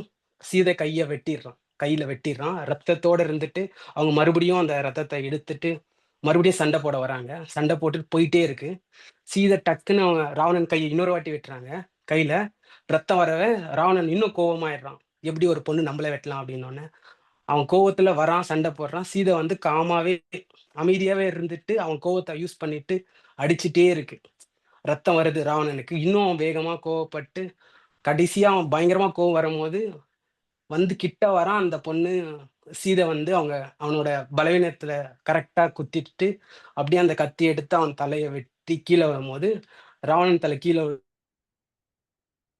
சீதை கையில வெட்டிடுறான். ரத்தத்தோட இருந்துட்டு அவங்க மறுபடியும் அந்த ரத்தத்தை எடுத்துட்டு மறுபடியும் சண்டை போட வராங்க. சண்டை போட்டுட்டு போயிட்டே இருக்கு. சீதை டக்குன்னு அவங்க ராவணன் கையை இன்னொரு வாட்டி வெட்டுறாங்க. கையில ரத்தம் வரவே ராவணன் இன்னும் கோபமாயிடுறான், எப்படி ஒரு பொண்ணு நம்மள வெட்டலாம் அப்படின்னு. அவன் கோவத்துல வரான், சண்டை போடுறான். சீதை வந்து காமாவே அமைதியாவே இருந்துட்டு அவன் கோவத்தை யூஸ் பண்ணிட்டு அடிச்சுட்டே இருக்கு. ரத்தம் வருது ராவணனுக்கு, இன்னும் வேகமா கோவப்பட்டு கடைசியா அவன் பயங்கரமா கோவம் வரும்போது வந்து கிட்ட வரான். அந்த பொண்ணு சீதை வந்து அவனோட பலவீனத்துல கரெக்டா குத்திட்டு அப்படியே அந்த கத்தி எடுத்து அவன் தலையை வெட்டி கீழே வரும்போது ராவணன் தலை கீழே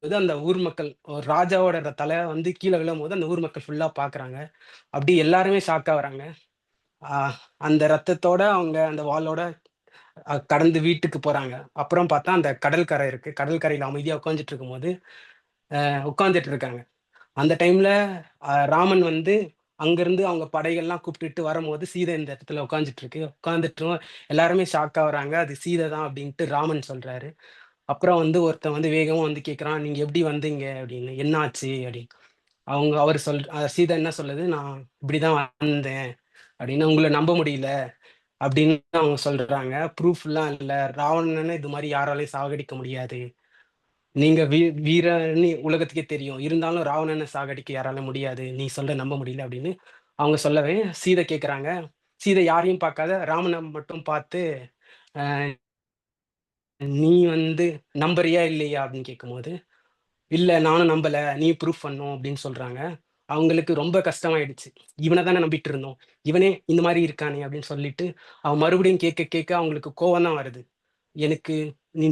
அந்த ஊர் மக்கள் ராஜாவோட தலை வந்து கீழே விழும் போது அந்த ஊர் மக்கள் ஃபுல்லா பாக்குறாங்க. அப்படி எல்லாருமே ஷாக்கா வராங்க. அந்த ரத்தத்தோட அவங்க அந்த வாளோட கடந்து வீட்டுக்கு போறாங்க. அப்புறம் பார்த்தா அந்த கடற்கரை இருக்கு. கடற்கரையில அமைதியா உட்காந்துட்டு இருக்காங்க. அந்த டைம்ல ராமன் வந்து அங்கிருந்து அவங்க படைகள்லாம் கூப்பிட்டுட்டு வரும்போது சீதை இந்த இடத்துல உட்காந்துட்டு எல்லாருமே ஷாக்கா வராங்க. அது சீதை தான் அப்படின்ட்டு ராமன் சொல்றாரு. அப்புறம் வந்து ஒருத்தன் வந்து வேகமா வந்து கேட்குறான், நீங்க எப்படி வந்தீங்க அப்படின்னு, என்ன ஆச்சு அப்படின்னு. அவர் சீதை என்ன சொல்லுது, நான் இப்படிதான் வந்தேன் அப்படின்னு, உங்களை நம்ப முடியல அப்படின்னு அவங்க சொல்றாங்க. ப்ரூஃப் எல்லாம் இல்ல, ராவணன்னு இது மாதிரி யாராலையும் சாகடிக்க முடியாது, நீங்க வீரன்னு உலகத்துக்கே தெரியும், இருந்தாலும் ராவணனை சாகடிக்க யாரால முடியாது, நீ சொல்ற நம்ப முடியல அப்படின்னு அவங்க சொல்லவே சீதை கேட்குறாங்க. சீதை யாரையும் பார்க்காத ராமனை மட்டும் பார்த்து நீ வந்து நம்புறியா இல்லையா அப்படின்னு கேட்கும்போது இல்ல நானும் நம்பல, நீ ப்ரூஃப் பண்ணும் அப்படின்னு சொல்றாங்க. அவங்களுக்கு ரொம்ப கஷ்டமாயிடுச்சு, இவனை தானே நம்பிட்டு இருந்தோம், இவனே இந்த மாதிரி இருக்கானே அப்படின்னு சொல்லிட்டு அவன் மறுபடியும் கேட்க அவங்களுக்கு கோவம் தான் வருது. எனக்கு நீ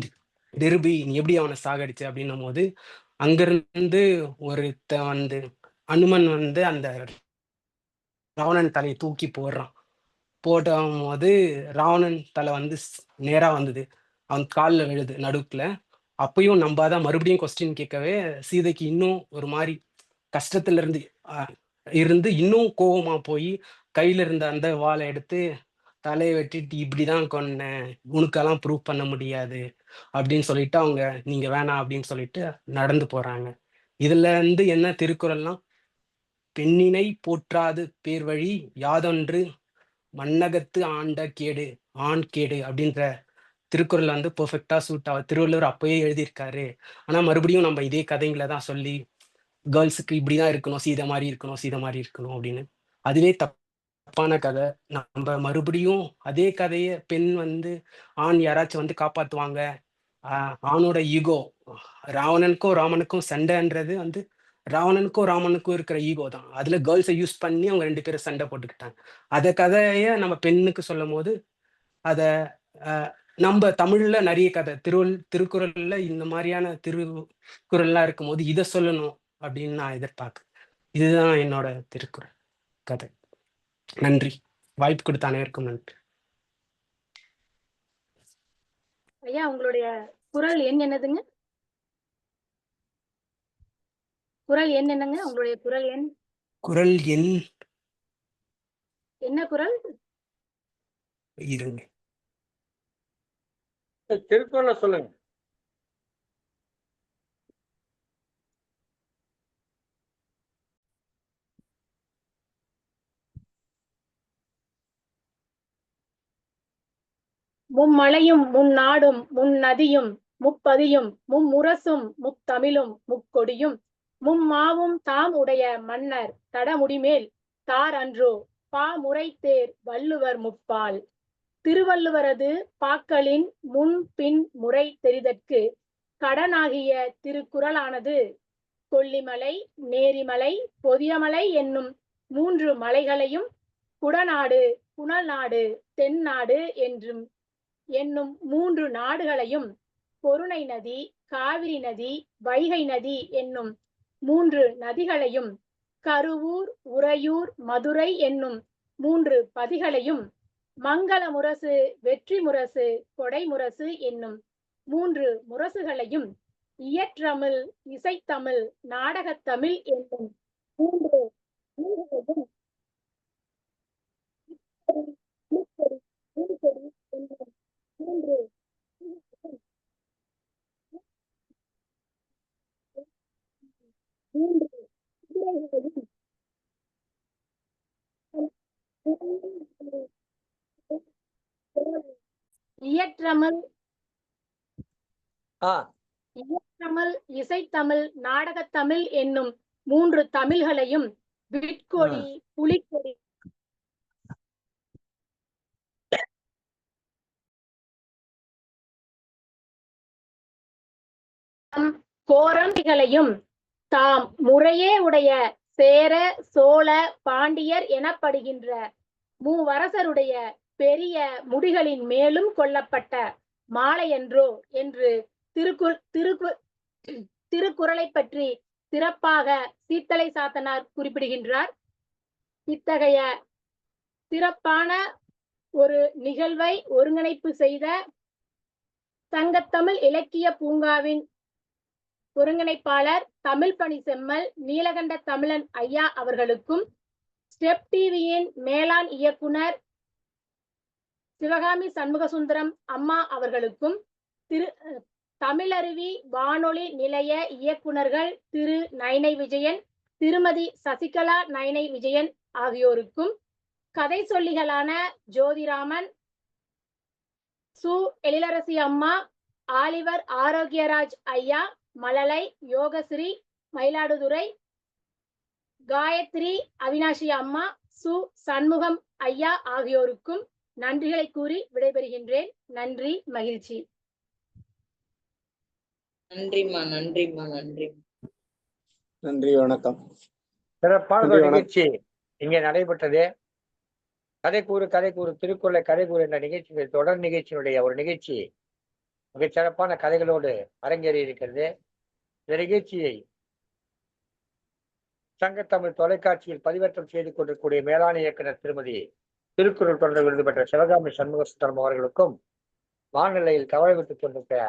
நிருபி, நீ எப்படி அவனை சாகடிச்ச அப்படின்னும் போது அங்கிருந்து ஒருத்தன் வந்து அனுமன் வந்து அந்த ராவணன் தலையை தூக்கி போடுறான். போடும் போது ராவணன் தலை வந்து நேரா வந்தது, அவன் காலில் விழுது நடுப்புல. அப்பயும் நம்பாதான் மறுபடியும் கொஸ்டின் கேட்கவே சீதைக்கு இன்னும் ஒரு மாதிரி கஷ்டத்துல இருந்து இன்னும் கோவமா போய் கையில இருந்த அந்த வாளை எடுத்து தலையை வெட்டிட்டு இப்படிதான் கொன்னேன், உனக்கெல்லாம் ப்ரூவ் பண்ண முடியாது அப்படின்னு சொல்லிட்டு அவங்க நீங்க வேணாம் அப்படின்னு சொல்லிட்டு நடந்து போறாங்க. இதுல இருந்து என்ன திருக்குறள்லாம், பெண்ணினை போற்றாது பேர் வழி யாதொன்று மண்ணகத்து ஆண்ட கேடு ஆண் கேடு அப்படின்ற திருக்குறள் வந்து பெர்ஃபெக்டா சூட் ஆகும். திருவள்ளுவர் அப்பயே எழுதியிருக்காரு. ஆனா மறுபடியும் நம்ம இதே கதைங்களை தான் சொல்லி கேர்ள்ஸுக்கு இப்படிதான் இருக்கணும், சீதை மாதிரி இருக்கணும், சீதை மாதிரி இருக்கணும் அப்படின்னு. அதுவே தப்பான கதை. நம்ம மறுபடியும் அதே கதையை பெண் வந்து ஆண் யாராச்சும் வந்து காப்பாத்துவாங்க. ஆணோட ஈகோ, ராவணனுக்கும் ராமனுக்கும் சண்டைன்றது வந்து ராவணனுக்கும் ராமனுக்கும் இருக்கிற ஈகோ தான். அதுல கேர்ள்ஸை யூஸ் பண்ணி அவங்க 2 பேரும் சண்டை போட்டுக்கிட்டாங்க. அத கதைய நம்ம பெண்ணுக்கு சொல்லும் போது அத நம்ம தமிழ்ல நிறைய கதை திருக்குறள்ல இந்த மாதிரியான திருக்குறள்லாம் இருக்கும்போது இதை சொல்லணும் அப்படின்னு நான் எதிர்பார்க்கிறேன். இதுதான் என்னோட திருக்குறள் கதை. நன்றி. வாய்ப்பு கொடுத்த அனைவருக்கும் நன்றி. ஐயா, உங்களுடைய குறள் எண் என்னதுங்க? குறள் எண் என்னங்க? உங்களுடைய குறள் எண்? குறள் எண் என்ன குறள்? இருங்க, திருக்குறளை சொல்லுங்க. மும்மலையும் முந்நாடும் முந்நதியும் முப்பதியும் மும்முரசும் முத்தமிழும் முக்கொடியும் மும்மாவும் தாம் உடைய மன்னர் தடமுடிமேல் தார் அன்றோ பாமுறை தேர் வள்ளுவர் முப்பால். திருவள்ளுவரது பாக்களின் முன் பின் முறை தெரிதற்கு கடனாகிய திருக்குறளானது கொல்லிமலை, நேரிமலை, பொதியமலை என்னும் 3 மலைகளையும் குடநாடு, புனல்நாடு, தென்னாடு என்னும் 3 நாடுகளையும் பொருணை நதி, காவிரி நதி, வைகை நதி என்னும் 3 நதிகளையும் கருவூர், உறையூர், மதுரை என்னும் 3 பதிகளையும் மங்கள முரசு, வெற்றி முரசு, கொடை முரசு என்னும் 3 முரசுகளையும் இயற்றமிழ், இசைத்தமிழ், நாடகத்தமிழ் என்னும் 3 நூல்களையும் இயற்றமிழ், இசைத்தமிழ், நாடகத்தமிழ் என்னும் 3 தமிழ்களையும் விட்கொடி, புலிக்கொடி, கோரம்பிகளையும் தாம் முறையே உடைய சேர, சோழ, பாண்டியர் எனப்படுகின்ற மூவரசருடைய பெரிய முடிகளின் மேலும் கொல்லப்பட்ட மாலையன்றோ என்று திருக்குறளை பற்றி சிறப்பாக சீத்தலை சாத்தனார் குறிப்பிடுகின்றார். இத்தகைய சிறப்பான ஒரு நிகழ்வை ஒருங்கிணைப்பு செய்த சங்கத்தமிழ் இலக்கிய பூங்காவின் ஒருங்கிணைப்பாளர் தமிழ் பணி செம்மல் நீலகண்ட தமிழன் ஐயா அவர்களுக்கும், ஸ்டெப் டிவியின் மேலாண் இயக்குனர் சிவகாமி சண்முகசுந்தரம் அம்மா அவர்களுக்கும், தமிழருவி வானொலி நிலைய இயக்குனர்கள் திரு நைனை விஜயன், திருமதி சசிகலா நைனை விஜயன் ஆகியோருக்கும், கதை சொல்லிகளான ஜோதிராமன், சு எழிலரசி அம்மா, ஆலிவர் ஆரோக்கியராஜ் ஐயா, மழலை, யோகஸ்ரீ மயிலாடுதுறை, காயத்ரி அவினாஷி அம்மா, சு சண்முகம் ஐயா ஆகியோருக்கும் நன்றிகளை கூறி விடைபெறுகின்றேன். நன்றி, மகிழ்ச்சி. நன்றிம்மா, நன்றிம்மா, நன்றி. நன்றி, வணக்கம். சிறப்பான நிகழ்ச்சி இங்கே நடைபெற்றது. கதை கூறு திருக்குறளை கதை கூறு என்ற நிகழ்ச்சி தொடர் நிகழ்ச்சியினுடைய ஒரு நிகழ்ச்சி மிக சிறப்பான கதைகளோடு அரங்கேறி இருக்கிறது. இந்த நிகழ்ச்சியை சங்கத்தமிழ் தொலைக்காட்சியில் பதிவேற்றம் செய்து கொண்டிருக்கூடிய மேலாண் இயக்குனர் திருமதி திருக்குறள் தொடர் விருது பெற்ற சிவகாமி சண்முகசுந்தரம் அவர்களுக்கும், வானிலையில் கவலை விட்டுக் கொண்டிருக்கிற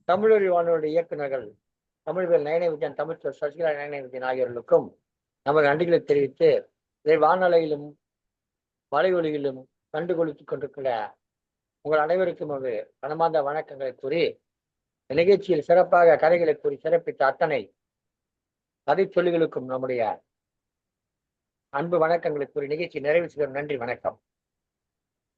தமிழொலி வானொலி இயக்குநர்கள் தமிழ்வேல் நயனை விஜயன், தமிழ் சசிகலா நயனை விஜயன் ஆகியோர்களுக்கும் நமது நன்றிகளை தெரிவித்து, இதை வானொலியிலும் வலையொலியிலும் கண்டுகொடுத்துக் கொண்டிருக்கிற உங்கள் அனைவருக்கும் ஒரு மனமார்ந்த வணக்கங்களை கூறி, நிகழ்ச்சியில் சிறப்பாக கதைகளை கூறி சிறப்பித்த அத்தனை கதை சொல்லிகளுக்கும் நம்முடைய அன்பு வணக்கங்களை கூறி நிகழ்ச்சி நிறைவு செய்யும். நன்றி, வணக்கம்.